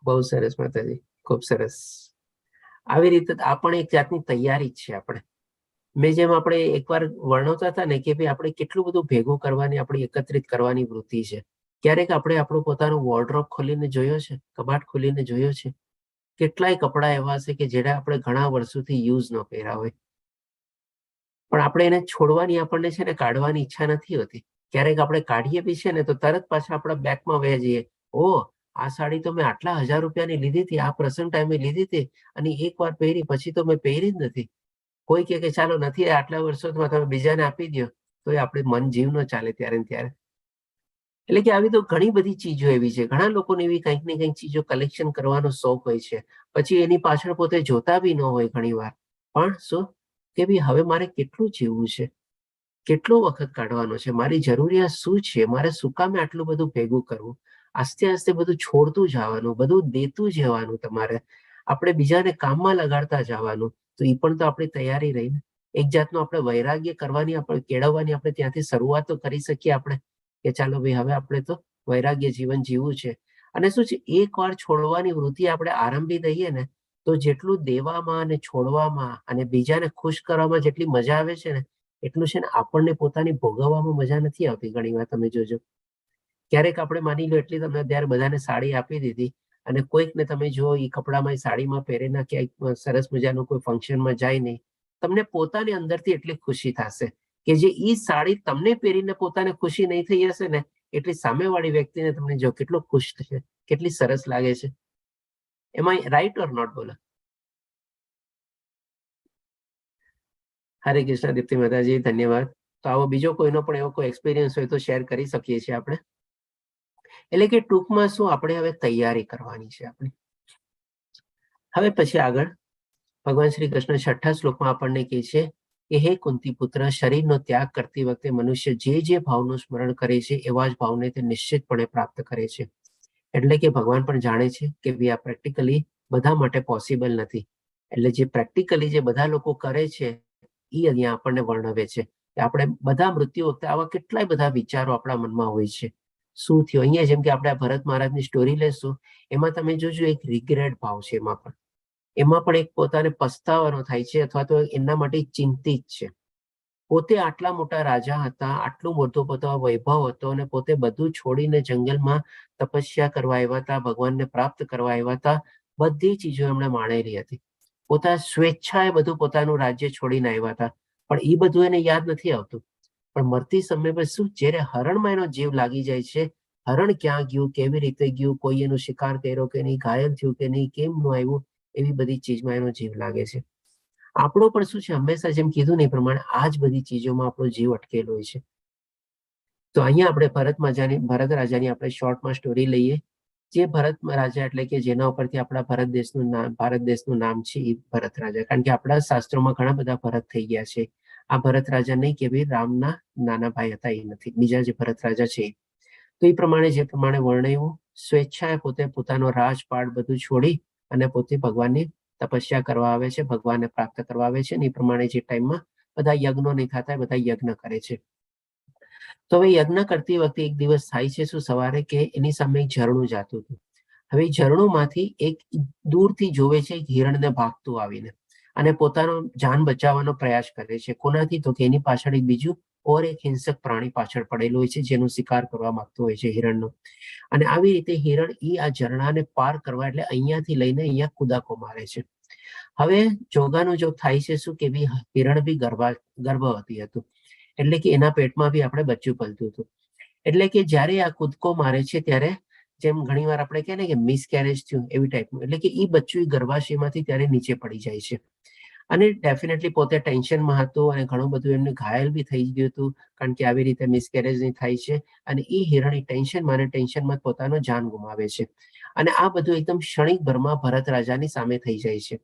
બહુ સરસ માતાજી, ખૂબ સરસ. આવી રીતે આ પણ એક જાતની તૈયારી જ છે. આપણે મેં જેમ આપણે એકવાર વર્ણવતા હતા ને કે ભાઈ આપણે કેટલું બધું ભેગું કરવાની, આપણી એકત્રિત કરવાની વૃત્તિ છે. ક્યારેક આપણે આપણું પોતાનું વોર્ડરોબ ખોલીને જોયો છે, કબાટ ખોલીને જોયો છે? કેટલાય કપડા એવા છે કે જેને આપણે ઘણા વર્ષોથી યુઝ ન કર્યા હોય, પણ આપણે એને છોડવાની, આપણને છે ને કાઢવાની ઈચ્છા નથી હોતી. ક્યારેક આપણે કાઢીએ બી છે ને તો તરત પાછા આપણા બેગમાં વહી જઈએ. આ સાડી તો મેં આટલા 1000 રૂપિયાની લીધી હતી, આ પ્રસંગ ટાઈમે લીધી હતી અને એક વાર પહેરી પછી તો મેં પહેરી જ નથી. કોઈ કે ચાલો નથી આટલા વર્ષોમાં તમે બીજાને આપી દો, તો એ આપણે મન જીવ ન ચાલે ત્યારે ને ત્યારે. એટલે કે આવી તો ઘણી બધી ચીજો એવી છે. ઘણા લોકોને એવી કંઈક ને કંઈક ચીજો કલેક્શન કરવાનો શોખ હોય છે. પછી એની પાછળ પોતે જોતા બી ન હોય ઘણી વાર. પણ શું કે ભાઈ હવે મારે કેટલું જીવવું છે, કેટલો વખત કાઢવાનો છે, મારી જરૂરિયાત શું છે, મારે શું કામે આટલું બધું ભેગું કરવું? આસ્તે આસ્તે બધું છોડતું જવાનું, બધું દેતું જવાનું. તમારે આપણે બીજાને કામમાં લગાડતા જવાનું. તો એ પણ તો આપણી તૈયારી રહી ને. એક જાતનું આપણે વૈરાગ્ય કરવાની, આપણે કેળવવાની, આપણે ત્યાંથી શરૂઆત તો કરી શકીએ આપણે કે ચાલો ભાઈ હવે આપણે તો વૈરાગ્ય જીવન જીવવું છે. અને શું છે, એક વાર છોડવાની વૃત્તિ આપણે આરંભી દઈએ ને તો જેટલું દેવામાં અને છોડવામાં અને બીજાને ખુશ કરવામાં જેટલી મજા આવે છે ને, એટલું છે ને આપણને પોતાની ભોગવવામાં મજા નથી આવતી. ઘણી વાર તમે જોજો, ક્યારેક આપણે માની લો એટલી તમે ત્યારે બધાને સાડી આપી દીધી અને કોઈકને તમે જો એ કપડામાં સાડીમાં પહેરેના ક્યાંક સરસ મજાનું કોઈ ફંક્શનમાં જાય નહીં, તમને પોતાની અંદરથી એટલી ખુશી થશે કે જે ઈ સાડી તમને પહેરીને પોતાને ખુશી નહીં થઈ હશે ને, એટલી સામેવાળી વ્યક્તિને તમને જો કેટલો ખુશ થશે, કેટલી સરસ લાગે છે. એમાં રાઈટ ઓર નોટ? બોલો. હરે કૃષ્ણ દીપ્તિ માતાજી, ધન્યવાદ. તો આવો બીજો કોઈનો પણ એવો કોઈ એક્સપિરિયન્સ હોય તો શેર કરી શકીએ છીએ આપણે. એટલે કે ટૂંકમાં શું આપણે હવે તૈયારી કરવાની છે આપણી. હવે પછી આગળ ભગવાન શ્રી કૃષ્ણ 6ઠ્ઠા શ્લોકમાં આપણને કહે છે કે હે કુંતી પુત્ર, શરીરનો ત્યાગ કરતી વખતે મનુષ્ય જે ભાવનું સ્મરણ કરે છે એવા જ ભાવને તે નિશ્ચિતપણે પ્રાપ્ત કરે છે. એટલે કે ભગવાન પણ જાણે છે કે ભાઈ આ પ્રેક્ટિકલી બધા માટે પોસિબલ નથી. એટલે જે પ્રેક્ટિકલી જે બધા લોકો કરે છે એ અહીંયા આપણને વર્ણવે છે કે આપણે બધા મૃત્યુ વખતે આવા કેટલાય બધા વિચારો આપણા મનમાં હોય છે. શું થયું અહીંયા? જેમ કે આપણે ભરત મહારાજની સ્ટોરી લેશું, એમાં તમે જોજો એક રિગ્રેટ ભાવ છે. એમાં પણ એક પોતાને પસ્તાવાનો થાય છે અથવા તો એના માટે ચિંતિત છે. પોતે આટલા મોટા રાજા હતા, આટલું મોટો પોતાનો વૈભવ હતો અને પોતે બધું છોડીને જંગલમાં તપસ્યા કરવા આવ્યા હતા, ભગવાનને પ્રાપ્ત કરવા આવ્યા હતા. બધી ચીજો એમણે માણેલી હતી. પોતાની સ્વેચ્છાએ બધું પોતાનું રાજ્ય છોડીને આવ્યા હતા, પણ એ બધું એને યાદ નથી આવતું. પણ મરતી સમય પર શું, જ્યારે હરણમાં એનો જીવ લાગી જાય છે, હરણ ક્યાં ગયું, કેવી રીતે ગયું, કોઈ એનો શિકાર કર્યો કે નહીં, ઘાયલ થયું કે નહીં, કેમ ન આવ્યું, એવી બધી ચીજમાં એનો જીવ લાગે છે. આપણો પણ શું છે, હંમેશા જેમ કીધું ને એ પ્રમાણે આ જ બધી ચીજોમાં આપણો જીવ અટકેલો હોય છે. તો અહીંયા આપણે ભરત રાજાની આપણે શોર્ટમાં સ્ટોરી લઈએ. જે ભરત રાજા એટલે કે જેના ઉપરથી આપણા ભારત દેશનું નામ છે એ ભરત રાજા. કારણ કે આપણા શાસ્ત્રોમાં ઘણા બધા ભરત થઈ ગયા છે. આ ભરત રાજા નહીં કે ભાઈ રામના નાના ભાઈ હતા, એ નથી, બીજા જે ભરત રાજા છે. તો એ પ્રમાણે જે પ્રમાણે વર્ણવ્યું, સ્વેચ્છાએ પોતે પોતાનો રાજપાટ બધું છોડી અને પોતે ભગવાનની તપસ્યા કરવા આવે છે, ભગવાનને પ્રાપ્ત કરવા આવે છે. અને એ પ્રમાણે જે ટાઈમમાં બધા યજ્ઞો નહીં થતા, બધા યજ્ઞ કરે છે. તો હવે યજ્ઞ કરતી વખતે એક દિવસ થાય છે શું સવારે કે એની સામે એક ઝરણું જાતું હતું. હવે ઝરણુંમાંથી એક દૂરથી જોવે છે એક હિરણને ભાગતું આવીને અને પોતાનો જાન બચાવવાનો પ્રયાસ કરે છે. કોનાથી? તો કે એની પાછળ એક બીજું ઓર એક હિંસક પ્રાણી પાછળ પડેલું હોય છે જેનો શિકાર કરવા માંગતો હોય છે હિરણનો. અને આવી રીતે હિરણ આ ઝરણાને પાર કરવા એટલે અહીંયાથી લઈને અહીંયા કુદાકો મારે છે. હવે જોગાનું જોગ થાય છે શું કે હિરણ બી ગર્ભવતી હતું, એટલે કે એના પેટમાં બી આપણે બચ્ચું પલતું હતું. એટલે કે જ્યારે આ કૂદકો મારે છે ત્યારે જેમ ઘણી વાર આપણે કહે ને કે મિસકેરેજ થયું એવી ટાઈપનું, એટલે કે એ બચ્ચું ગર્ભાશયમાંથી ત્યારે નીચે પડી જાય છે. અને ડેફિનેટલી પોતે ટેન્શનમાં હતું અને ઘણું બધું એમને ઘાયલ બી થઈ ગયું હતું, કારણ કે આવી રીતે મિસકેરેજ થાય છે. અને એ હિરણ ટેન્શનમાં પોતાનો જાન ગુમાવે છે. અને આ બધું એકદમ ક્ષણિકભરમાં ભરત રાજાની સામે થઈ જાય છે.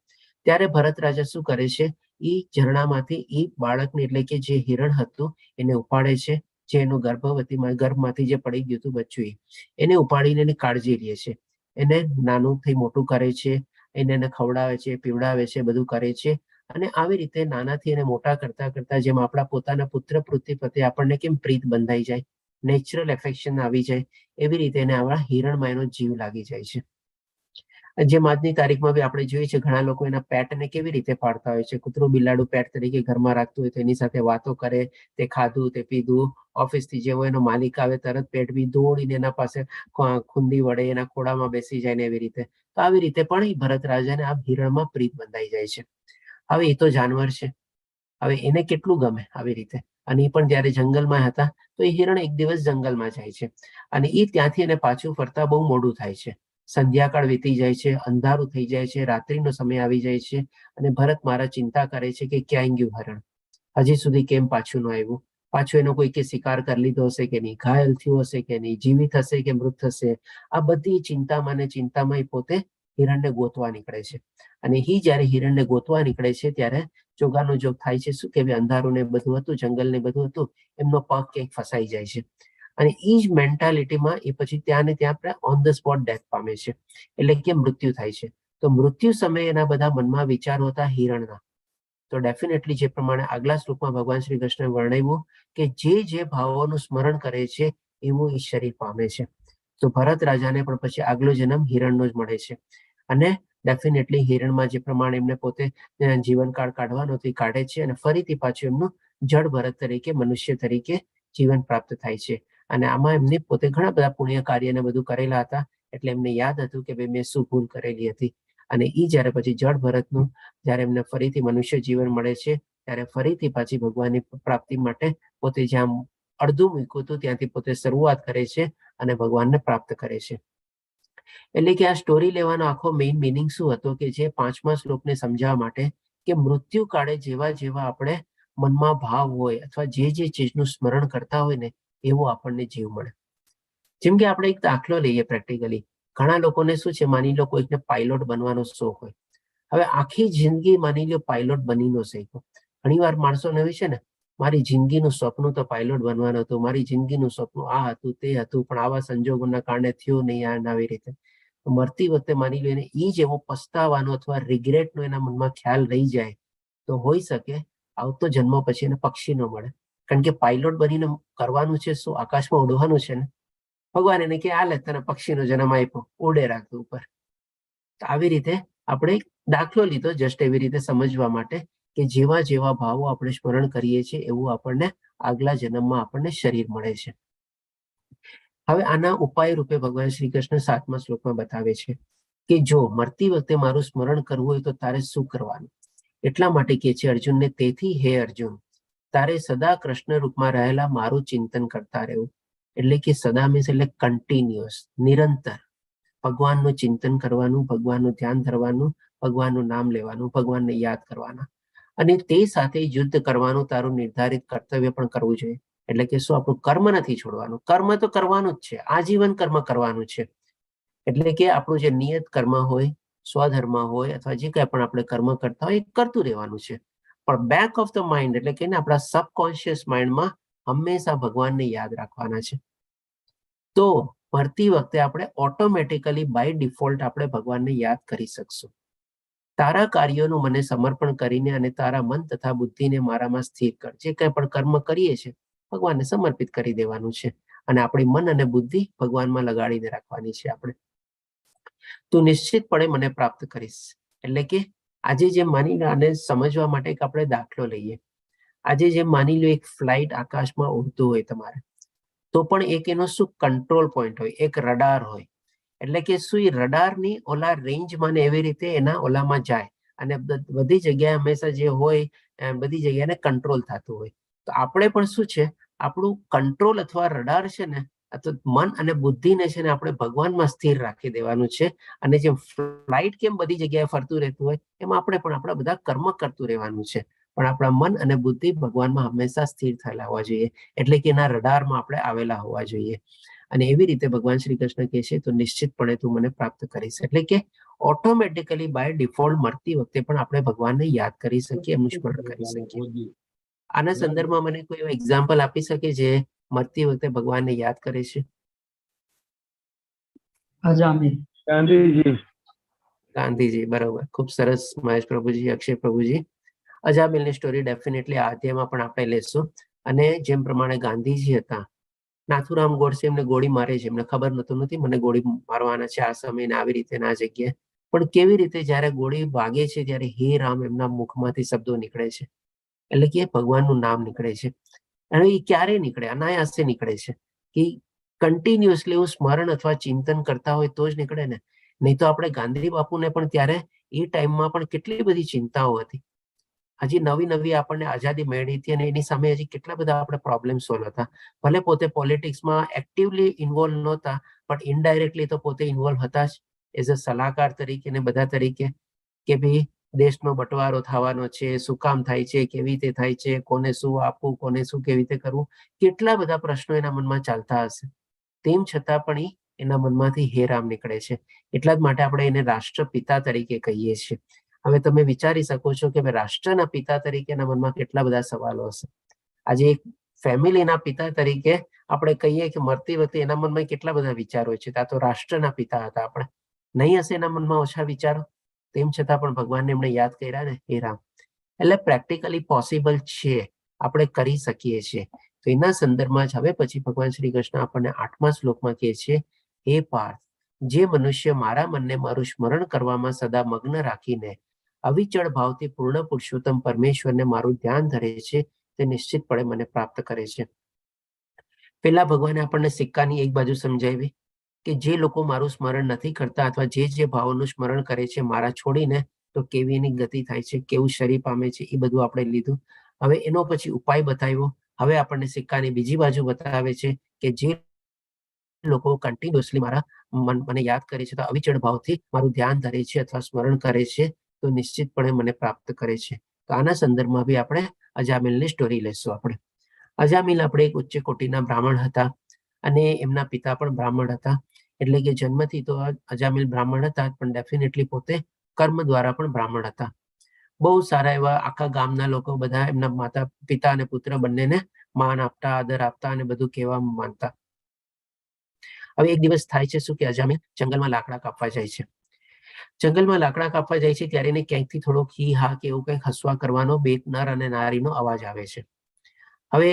ત્યારે ભરત રાજા શું કરે છે? એ ઝરણામાંથી એ બાળકને, એટલે કે જે હિરણ હતું એને ઉપાડે છે, જે એનું ગર્ભમાંથી જે પડી ગયું હતું બચ્ચું, એને ઉપાડીને એની કાળજી લે છે. એને નાનું થી મોટું કરે છે, એને ખવડાવે છે, પીવડાવે છે, બધું કરે છે. અને આવી રીતે નાનાથી એને મોટા કરતા કરતા જેમ આપણા પોતાના પુત્ર પુત્રી પ્રત્યે આપણને કેમ પ્રીત બંધાઈ જાય, નેચરલ એફેક્શન આવી જાય, એવી રીતે એને આપણા હિરણમાં એનો જીવ લાગી જાય છે. જેમ આજની તારીખમાં બી આપણે જોઈએ છે ઘણા લોકો એના પેટને કેવી રીતે પાળતા હોય છે. કૂતરું બિલાડું પેટ તરીકે ઘરમાં રાખતું હોય તો એની સાથે વાતો કરે, તે ખાધું તે પીધું, ઓફિસથી જેવો એનો માલિક આવે તરત પેટ બી દોડીને એના પાસે ખૂંદી વડે એના ખોળામાં બેસી જાય ને એવી રીતે. તો આવી રીતે પણ એ ભરત રાજાને આ હિરણમાં પ્રીત બંધાઈ જાય છે. હવે એ તો જાનવર છે, હવે એને કેટલું ગમે આવી રીતે. અને એ પણ જયારે જંગલમાં હતા તો એ હિરણ એક દિવસ જંગલમાં જાય છે અને એ ત્યાંથી એને પાછું ફરતા બહુ મોડું થાય છે. સંધ્યાકાળ વીતી જાય છે, અંધારું થઈ જાય છે, રાત્રિનો સમય આવી જાય છે. અને ભરત મારા ચિંતા કરે છે કે ક્યાં ગયું હરણ, હજી સુધી કેમ પાછું ન આવ્યું, પાછું એનો કોઈ કે શિકાર કરી લીધો હશે કે નહીં, ઘાયલ થયું હશે કે નહીં, જીવિત હશે કે મૃત હશે. આ બધી ચિંતામાં ને ચિંતામાં એ પોતે હિરણને ગોતવા નીકળે છે. અને જયારે હિરણને ગોતવા નીકળે છે ત્યારે જોગાનો જોગ થાય છે શું કે અંધારું ને બધું હતું, જંગલ ને બધું હતું, એમનો પગ ક્યાંક ફસાઈ જાય છે. અને એ જ મેન્ટાલિટીમાં એ પછી ત્યાં ને ત્યાં ઓન ધ સ્પોટ ડેથ પામે છે, એટલે કે મૃત્યુ થાય છે. તો મૃત્યુ સમયે એના બધા મનમાં વિચારો હતા હિરણના. તો ડેફિનેટલી જે પ્રમાણે આગલા શ્લોકમાં ભગવાન શ્રી કૃષ્ણ વર્ણવ્યું કે જે ભાવોનું સ્મરણ કરે છે એવું એ શરીર પામે છે. તો ભરત રાજાને પણ પછી આગલો જન્મ હિરણનો જ મળે છે. અને ડેફિનેટલી હિરણમાં જે પ્રમાણે એમને પોતે જીવનકાળ કાઢવાનો તે કાઢે છે અને ફરીથી પાછું એમનું જળ ભરત તરીકે મનુષ્ય તરીકે જીવન પ્રાપ્ત થાય છે. અને આમાં એમને પોતે ઘણા બધા પુણ્ય કાર્યને બધું કરેલા હતા, એટલે એમને યાદ હતું કે ભાઈ મેં શું ભૂલ કરેલી હતી. અને જયારે પછી જળ ભરતનું જયારે એમને ફરીથી મનુષ્ય જીવન મળે છે ત્યારે ફરીથી પાછી ભગવાનની પ્રાપ્તિ માટે પોતે જ્યાં અડધું મૂક્યું હતું ત્યાંથી પોતે શરૂઆત કરે છે અને ભગવાનને પ્રાપ્ત કરે છે. એટલે કે આ સ્ટોરી લેવાનો આખો મેઇન મિનિંગ શું હતો કે જે 5મા શ્લોકને સમજાવવા માટે કે મૃત્યુ કાળે જેવા જેવા આપણે મનમાં ભાવ હોય અથવા જે ચીજનું સ્મરણ કરતા હોય ને એવું આપણને જીવ મળે. જેમ કે આપણે એક દાખલો લઈએ પ્રેક્ટિકલી. ઘણા લોકોને શું છે, માની લો કોઈકને પાયલોટ બનવાનો શોખ હોય. હવે આખી જિંદગી માની લો પાયલોટ બની નો શીખ્યો. ઘણી વાર માણસોને હોય છે ને, મારી જિંદગીનું સપનું તો પાયલોટ બનવાનું હતું, મારી જિંદગીનું સપનું આ હતું તે હતું, પણ આવા સંજોગોના કારણે થયું નહીં આવી રીતે. મરતી વખતે માની લો એને જ એવો પસ્તાવાનો અથવા રિગ્રેટનો એના મનમાં ખ્યાલ રહી જાય તો હોઈ શકે આવતો જન્મ પછી એને પક્ષી ન મળે. કારણ કે પાયલોટ બનીને કરવાનું છે શું? આકાશમાં ઉડવાનું છે ને. ભગવાન એને કે આ લે તને પક્ષીનો જન્મ આપ્યો, ઉડે રાખતું ઉપર. તો આવી રીતે આપણે દાખલો લીધો જસ્ટ એવી રીતે સમજવા માટે કે જેવા જેવા ભાવો આપણે સ્મરણ કરીએ છીએ એવું આપણને આગલા જન્મમાં આપણને શરીર મળે છે. હવે આના ઉપાય રૂપે ભગવાન શ્રી કૃષ્ણ 7મા શ્લોકમાં બતાવે છે કે જો મરતી વખતે મારું સ્મરણ કરવું હોય તો તારે શું કરવાનું. એટલા માટે કે છે અર્જુનને, તેથી હે અર્જુન તારે સદા કૃષ્ણ રૂપમાં રહેલા મારું ચિંતન કરતા રહેવું. એટલે કે સદા મીન્સ એટલે કન્ટિન્યુઅસ, નિરંતર ભગવાનનું ચિંતન કરવાનું, ભગવાનનું ધ્યાન ધરવાનું, ભગવાનનું નામ લેવાનું, ભગવાનને યાદ કરવાના. અને તે સાથે યુદ્ધ કરવાનું તારું નિર્ધારિત કર્તવ્ય પણ કરવું જોઈએ. એટલે કે શું? આપણું કર્મ નથી છોડવાનું, કર્મ તો કરવાનું જ છે, આજીવન કર્મ કરવાનું છે. એટલે કે આપણું જે નિયત કર્મ હોય, સ્વધર્મ હોય અથવા જે કંઈ પણ આપણે કર્મ કરતા હોય એ કરતું રહેવાનું છે. પણ બેક ઓફ ધ માઇન્ડ એટલે કે આપણા સબકોન્શિયસ માઇન્ડમાં હંમેશા ભગવાનને યાદ રાખવાના છે. તો મરતી વખતે આપણે ઓટોમેટિકલી બાય ડિફોલ્ટ આપણે ભગવાનને યાદ કરી શકશું. તારા કાર્યોનું મને સમર્પણ કરીને અને તારા મન તથા બુદ્ધિને મારામાં સ્થિર કર. જે કંઈ પણ કર્મ કરીએ છીએ ભગવાનને સમર્પિત કરી દેવાનું છે અને આપણી મન અને બુદ્ધિ ભગવાનમાં લગાડીને રાખવાની છે આપણે. તું નિશ્ચિતપણે મને પ્રાપ્ત કરીશ. એટલે કે આજે જે માની લો, આને સમજવા માટે એક આપણે દાખલો લઈએ. આજે જે માની લો એક ફ્લાઇટ આકાશમાં ઉડતું હોય તમારે, તો પણ એક એનો શું કંટ્રોલ પોઈન્ટ હોય, એક રડાર હોય. એટલે કે શું એ રડારની ઓલા રેન્જમાં ને એવી રીતે એના ઓલામાં જાય અને બધી જગ્યાએ હંમેશા જે હોય બધી જગ્યાને કંટ્રોલ થતું હોય. તો આપણે પણ શું છે, આપણું કંટ્રોલ અથવા રડાર છે ને, અથવા મન અને બુદ્ધિને છે ને આપણે ભગવાનમાં સ્થિર રાખી દેવાનું છે. અને જેમ ફ્લાઇટ કેમ બધી જગ્યાએ ફરતું રહેતું હોય, એમાં આપણે પણ આપણા બધા કર્મ કરતું રહેવાનું છે. પણ આપણા મન અને બુદ્ધિ ભગવાનમાં હંમેશા સ્થિર થયેલા હોવા જોઈએ. એટલે કે એના રડારમાં આપણે આવેલા હોવા જોઈએ. અને એવી રીતે ભગવાન શ્રી કૃષ્ણ કહે છે, તો નિશ્ચિતપણે તું મને પ્રાપ્ત કરીશ. એટલે કે ઓટોમેટિકલી બાય ડિફોલ્ટ મરતી વખતે પણ આપણે ભગવાનને યાદ કરી શકીએ, એમનું સ્મરણ કરી શકીએ. આના સંદર્ભમાં મને કોઈ એક્ઝામ્પલ આપી શકે જે મરતી વખતે ભગવાનને યાદ કરે છે? ગાંધીજી, બરોબર, ખૂબ સરસ મહેશ પ્રભુજી, અક્ષય પ્રભુજી. અજામિલની સ્ટોરી ડેફિનેટલી આ અધ્યાયમાં પણ આપણે લેશું. અને જેમ પ્રમાણે ગાંધીજી હતા, નાથુરામ ગોડસે એમને ગોળી મારે છે, એમને ખબર નથી મને ગોળી મારવાના છે આ સમયે આવી રીતે આ જગ્યાએ. પણ કેવી રીતે જયારે ગોળી વાગે છે ત્યારે હે રામ એમના મુખમાંથી શબ્દો નીકળે છે. એટલે કે ભગવાનનું નામ નીકળે છે. અને એ ક્યારે નીકળે? અનાયાસે નીકળે છે. કે કન્ટિન્યુઅસલી એવું સ્મરણ અથવા ચિંતન કરતા હોય તો જ નીકળે ને. નહીં તો આપણે ગાંધી બાપુને પણ ત્યારે એ ટાઈમમાં પણ કેટલી બધી ચિંતાઓ હતી. હજી નવી આપણને આઝાદી મળી હતી અને એની સામે હજી કેટલા બધા આપણે પ્રોબ્લેમ સોલ્વ હતા. ભલે પોતે પોલિટિક્સમાં એક્ટિવલી ઇન્વોલ્વ નહોતા, પણ ઇનડાયરેક્ટલી તો પોતે ઇન્વોલ્વ હતા જ, એઝ અ સલાહકાર તરીકે ને બધા તરીકે. કે ભાઈ દેશનો બટવારો થવાનો છે, શું કામ થાય છે, કેવી રીતે થાય છે, કોને શું આપવું, કોને શું કેવી રીતે કરવું, કેટલા બધા પ્રશ્નો એના મનમાં ચાલતા હશે. તેમ છતાં પણ એના મનમાંથી હે રામ નીકળે છે. એટલા જ માટે આપણે એને રાષ્ટ્રપિતા તરીકે કહીએ છીએ. હવે તમે વિચારી શકો છો કે રાષ્ટ્રના પિતા તરીકે એના મનમાં કેટલા બધા સવાલો હશે. આજે એક ફેમિલીના પિતા તરીકે આપણે કહીએ કે મરતી વખતે એના મનમાં કેટલા બધા વિચારો છે. આ તો રાષ્ટ્રના પિતા હતા આપણે, નહીં હશે એના મનમાં ઓછા વિચારો? તેમ છતાં પણ ભગવાનને એમણે યાદ કર્યા ને, હે રામ. એટલે પ્રેક્ટિકલી પોસિબલ છે, આપણે કરી શકીએ છીએ. તો એના સંદર્ભમાં જ હવે પછી ભગવાન શ્રી કૃષ્ણ આપણને 8મા શ્લોકમાં કહે છે, હે પાર્થ, જે મનુષ્ય મારા મનને મારું સ્મરણ કરવામાં સદા મગ્ન રાખીને અવિચળ ભાવથી પૂર્ણ પુરુષોત્તમ પરમેશ્વરને મારું ધ્યાન ધરે છે, તે નિશ્ચિતપણે મને પ્રાપ્ત કરે છે. પેલા ભગવાને આપણને સિક્કાની એક બાજુ સમજાવી કે જે લોકો મારું સ્મરણ નથી કરતા અથવા જે ભાવોનું સ્મરણ કરે છે મારા છોડીને, તો કેવી એની ગતિ થાય છે, કેવું શરીર પામે છે, એ બધું આપણે લીધું. હવે એનો પછી ઉપાય બતાવ્યો. હવે આપણને સિક્કાની બીજી બાજુ બતાવે છે કે જે લોકો કન્ટિન્યુઅસલી મારા મને યાદ કરે છે, તો અવિચળ ભાવથી મારું ધ્યાન ધરે છે અથવા સ્મરણ કરે છે, તો નિશ્ચિતપણે મને પ્રાપ્ત કરે છે. તો આના સંદર્ભમાં બી આપણે અજામિલની સ્ટોરી લેશું. આપણે અજામિલ આપણે એક ઉચ્ચ કોટીના બ્રાહ્મણ હતા અને એમના પિતા પણ બ્રાહ્મણ હતા. એટલે કે જન્મથી તો અજામિલ બ્રાહ્મણ હતા, પણ ડેફિનેટલી પોતે કર્મ દ્વારા પણ બ્રાહ્મણ હતા. બહુ સારા એવા આખા ગામના લોકો બધા એમના માતા પિતા અને પુત્ર બંનેને માન આપતા, આદર આપતા અને બધું કહેવા માનતા. હવે એક દિવસ થાય છે શું કે અજામિલ જંગલમાં લાકડા કાપવા જાય છે. જંગલમાં લાકડા કાપવા જાય છે ત્યારે એને ક્યાંકથી થોડોક હી હા કે એવું કંઈક હસવા કરવાનો બે નર અને નારીનો અવાજ આવે છે. હવે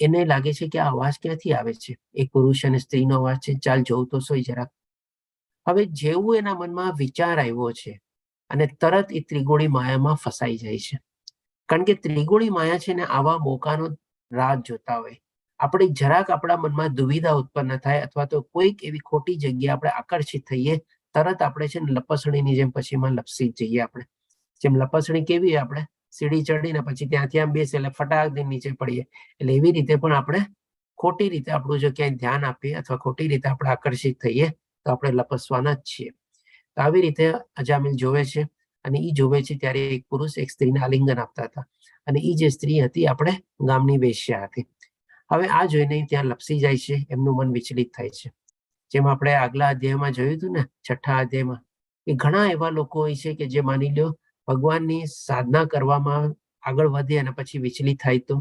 એને લાગે છે કે આ અવાજ ક્યાંથી આવે છે, એક પુરુષ અને સ્ત્રીનો અવાજ છે, ચાલ જોઉં તો સોય જરાક. હવે જેવું એના મનમાં વિચાર આવ્યો છે અને તરત એ ત્રિગુણી માયામાં ફસાઈ જાય છે. કારણ કે ત્રિગુણી માયા છે ને આવા મોકાનો રાહ જોતા હોય. આપણે જરાક આપણા મનમાં દુવિધા ઉત્પન્ન થાય અથવા તો કોઈક એવી ખોટી જગ્યાએ આપણે આકર્ષિત થઈએ, તરત આપણે છે ને લપસણીની જેમ પછીમાં લપસી જઈએ. આપણે જેમ લપસણી કેવી આપણે સીડી ચડીને પછી ત્યાંથી આમ બેસે એટલે ફટાક દઈને નીચે પડીએ, એટલે એવી રીતે પણ આપણે ખોટી રીતે આપણું જો ક્યાંય ધ્યાન આપીએ અથવા ખોટી રીતે આપણે આકર્ષિત થઈએ તો આપણે લપસવાના જ છીએ. તો આવી રીતે અજામિલ જોવે છે અને એ જોવે છે ત્યારે એક પુરુષ એક સ્ત્રીને આલિંગન આપતા હતા અને એ જે સ્ત્રી હતી આપણે ગામની વેશ્યા હતી. હવે આ જોઈને ત્યાં લપસી જાય છે, એમનું મન વિચલિત થાય છે. જેમ આપણે આગલા અધ્યાયમાં જોયું હતું ને, 6થા અધ્યાયમાં, એ ઘણા એવા લોકો હોય છે કે જે માની લો ભગવાનની સાધના કરવામાં આગળ વધે અને પછી વિચલિત થાય. તો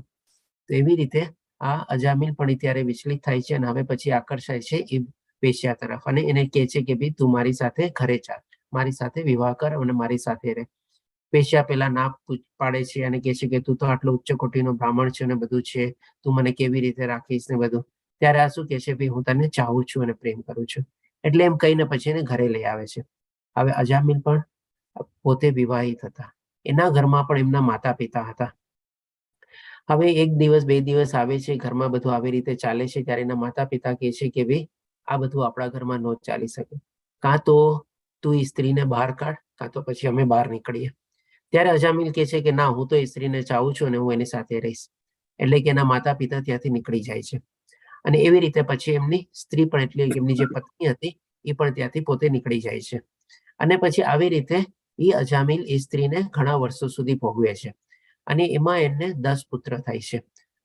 એવી રીતે આ અજામિલ પણ ત્યારે વિચલિત થાય છે અને હવે પછી આકર્ષાય છે એ વેશ્યા તરફ અને એને કહે છે કે ભાઈ તું મારી સાથે ઘરે ચાલ, મારી સાથે વિવાહ કર અને મારી સાથે રહે. વેશ્યા પેલા ના પાડે છે અને કહે છે કે તું તો આટલો ઉચ્ચ કોટીનો બ્રાહ્મણ છે અને બધું છે, તું મને કેવી રીતે રાખીશ ને બધું. ત્યારે આ શું કહે છે, ભાઈ હું તને ચાહું છું અને પ્રેમ કરું છું. એટલે એમ કહીને પછી એને ઘરે લઈ આવે છે. હવે અજામિલ પણ પોતે વિવાહિત હતા, એના ઘરમાં પણ એમના માતા પિતા હતા. હવે એક દિવસ બે દિવસ આવે છે, ઘરમાં બધું આવી રીતે ચાલે છે, ત્યારે એના માતા પિતા કહે છે કે ભાઈ આ બધું આપણા ઘરમાં ન ચાલી શકે, કાં તો તું એ સ્ત્રીને બહાર કાઢ, કાં તો પછી અમે બહાર નીકળીએ. ત્યારે અજામિલ કહે છે કે ના, હું તો એ સ્ત્રીને ચાહું છું અને હું એની સાથે રહીશ. એટલે કે એના માતા પિતા ત્યાંથી નીકળી જાય છે. અને એવી રીતે પછી એમની સ્ત્રી પણ, એટલે એમની જે પત્ની હતી એ પણ ત્યાંથી પોતે નીકળી જાય છે. અને પછી આવી રીતે એ અજામિલ એ સ્ત્રીને ઘણા વર્ષો સુધી ભોગવે છે. અને એમાં એમને 10 પુત્ર થાય છે.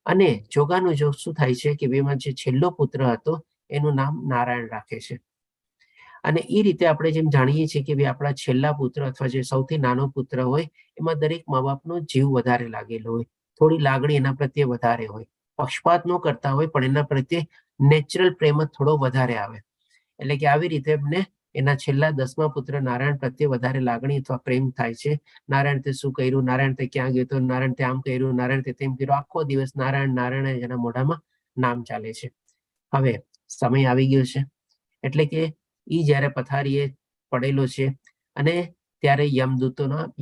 અને જોગાનું જોગ શું થાય છે કે બેમાં જે છેલ્લો પુત્ર હતો એનું નામ નારાયણ રાખે છે. અને એ રીતે આપણે જેમ જાણીએ છીએ કે ભાઈ આપણા છેલ્લા પુત્ર અથવા જે સૌથી નાનો પુત્ર હોય એમાં દરેક મા બાપનો જીવ વધારે લાગેલો હોય, થોડી લાગણી એના પ્રત્યે વધારે હોય, પક્ષપાત ન કરતા હોય પણ એના પ્રત્યે નેચરલ પ્રેમ જ થોડો વધારે આવે. એટલે કે આવી રીતે એમને એના છેલ્લા 10મા પુત્ર નારાયણ પ્રત્યે વધારે લાગણી અથવા પ્રેમ થાય છે. નારાયણ તે શું કર્યું, નારાયણ તે ક્યાં ગયો, નારાયણ તે આમ કર્યું, નારાયણ તે તેમ કર્યું, આખો દિવસ નારાયણ નારાયણ એના મોઢામાં નામ ચાલે છે. હવે સમય આવી ગયો છે, એટલે કે ઈ જ્યારે પથારીએ પડેલો છે અને ત્યારે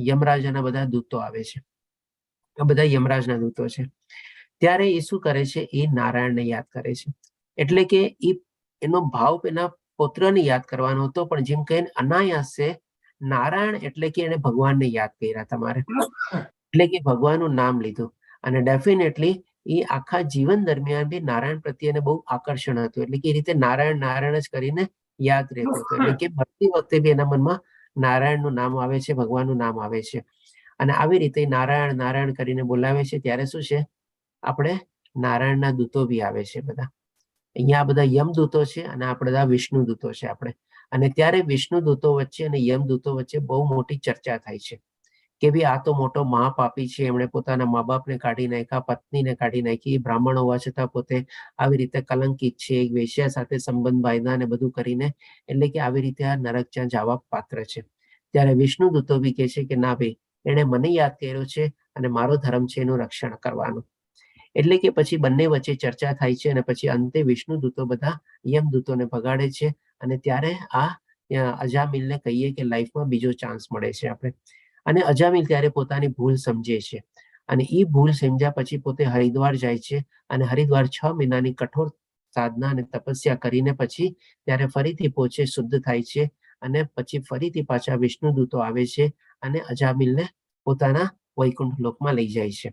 યમરાજાના બધા દૂતો આવે છે. આ બધા યમરાજના દૂતો છે. ત્યારે એ શું કરે છે, એ નારાયણને યાદ કરે છે. એટલે કે એનો ભાવ એના પુત્રને યાદ કરવાનો હતો, પણ જેમ કહીને અનાયાસે નારાયણ એટલે કે એને ભગવાનને યાદ કર્યા તમારે, એટલે કે ભગવાનનું નામ લીધું. અને ડેફિનેટલી એ આખા જીવન દરમિયાન બી નારાયણ પ્રત્યે બહુ આકર્ષણ હતું. એટલે કે એ રીતે નારાયણ નારાયણ જ કરીને યાદ રહેતો હતો. એટલે કે ભરતી વખતે બી એના મનમાં નારાયણનું નામ આવે છે, ભગવાનનું નામ આવે છે. અને આવી રીતે નારાયણ નારાયણ કરીને બોલાવે છે. ત્યારે શું છે, આપણે નારાયણના દૂતો બી આવે છે બધા. અહીંયા બધા યમદૂતો છે અને આ બધા વિષ્ણુ દૂતો છે આપણે. અને ત્યારે વિષ્ણુ દૂતો વચ્ચે અને યમદૂતો વચ્ચે બહુ મોટી ચર્ચા થાય છે કે ભાઈ આ તો મોટો મહાપાપી છે, એમણે પોતાના મા બાપને કાઢી નાખ્યા, પત્નીને કાઢી નાખી, બ્રાહ્મણ હોવા છતાં પોતે આવી રીતે કલંકિત છે, એક વેશ્યા સાથે સંબંધ બાંધ્યા ને બધું કરીને, એટલે કે આવી રીતે આ નરક ત્યાં જવા પાત્ર છે. ત્યારે વિષ્ણુ દૂતો બી કહે છે કે ના ભાઈ, એણે મને યાદ કર્યો છે અને મારો ધર્મ છે એનું રક્ષણ કરવાનું. એટલે કે પછી બંને વચ્ચે ચર્ચા થાય છે અને પછી અંતે વિષ્ણુ દૂતો બધા યમદૂતોને ભગાડે છે. અને ત્યારે આ અજામિલને કહીએ કે લાઈફમાં બીજો ચાન્સ મળે છે આપણે. અને અજામિલ ત્યારે પોતાની ભૂલ સમજે છે અને એ ભૂલ સમજ્યા પછી પોતે હરિદ્વાર જાય છે. અને હરિદ્વાર 6 મહિનાની કઠોર સાધના અને તપસ્યા કરીને પછી ત્યારે ફરીથી પહોંચે, શુદ્ધ થાય છે. અને પછી ફરીથી પાછા વિષ્ણુ દૂતો આવે છે અને અજામિલને પોતાના વૈકુંઠ લોકમાં લઈ જાય છે.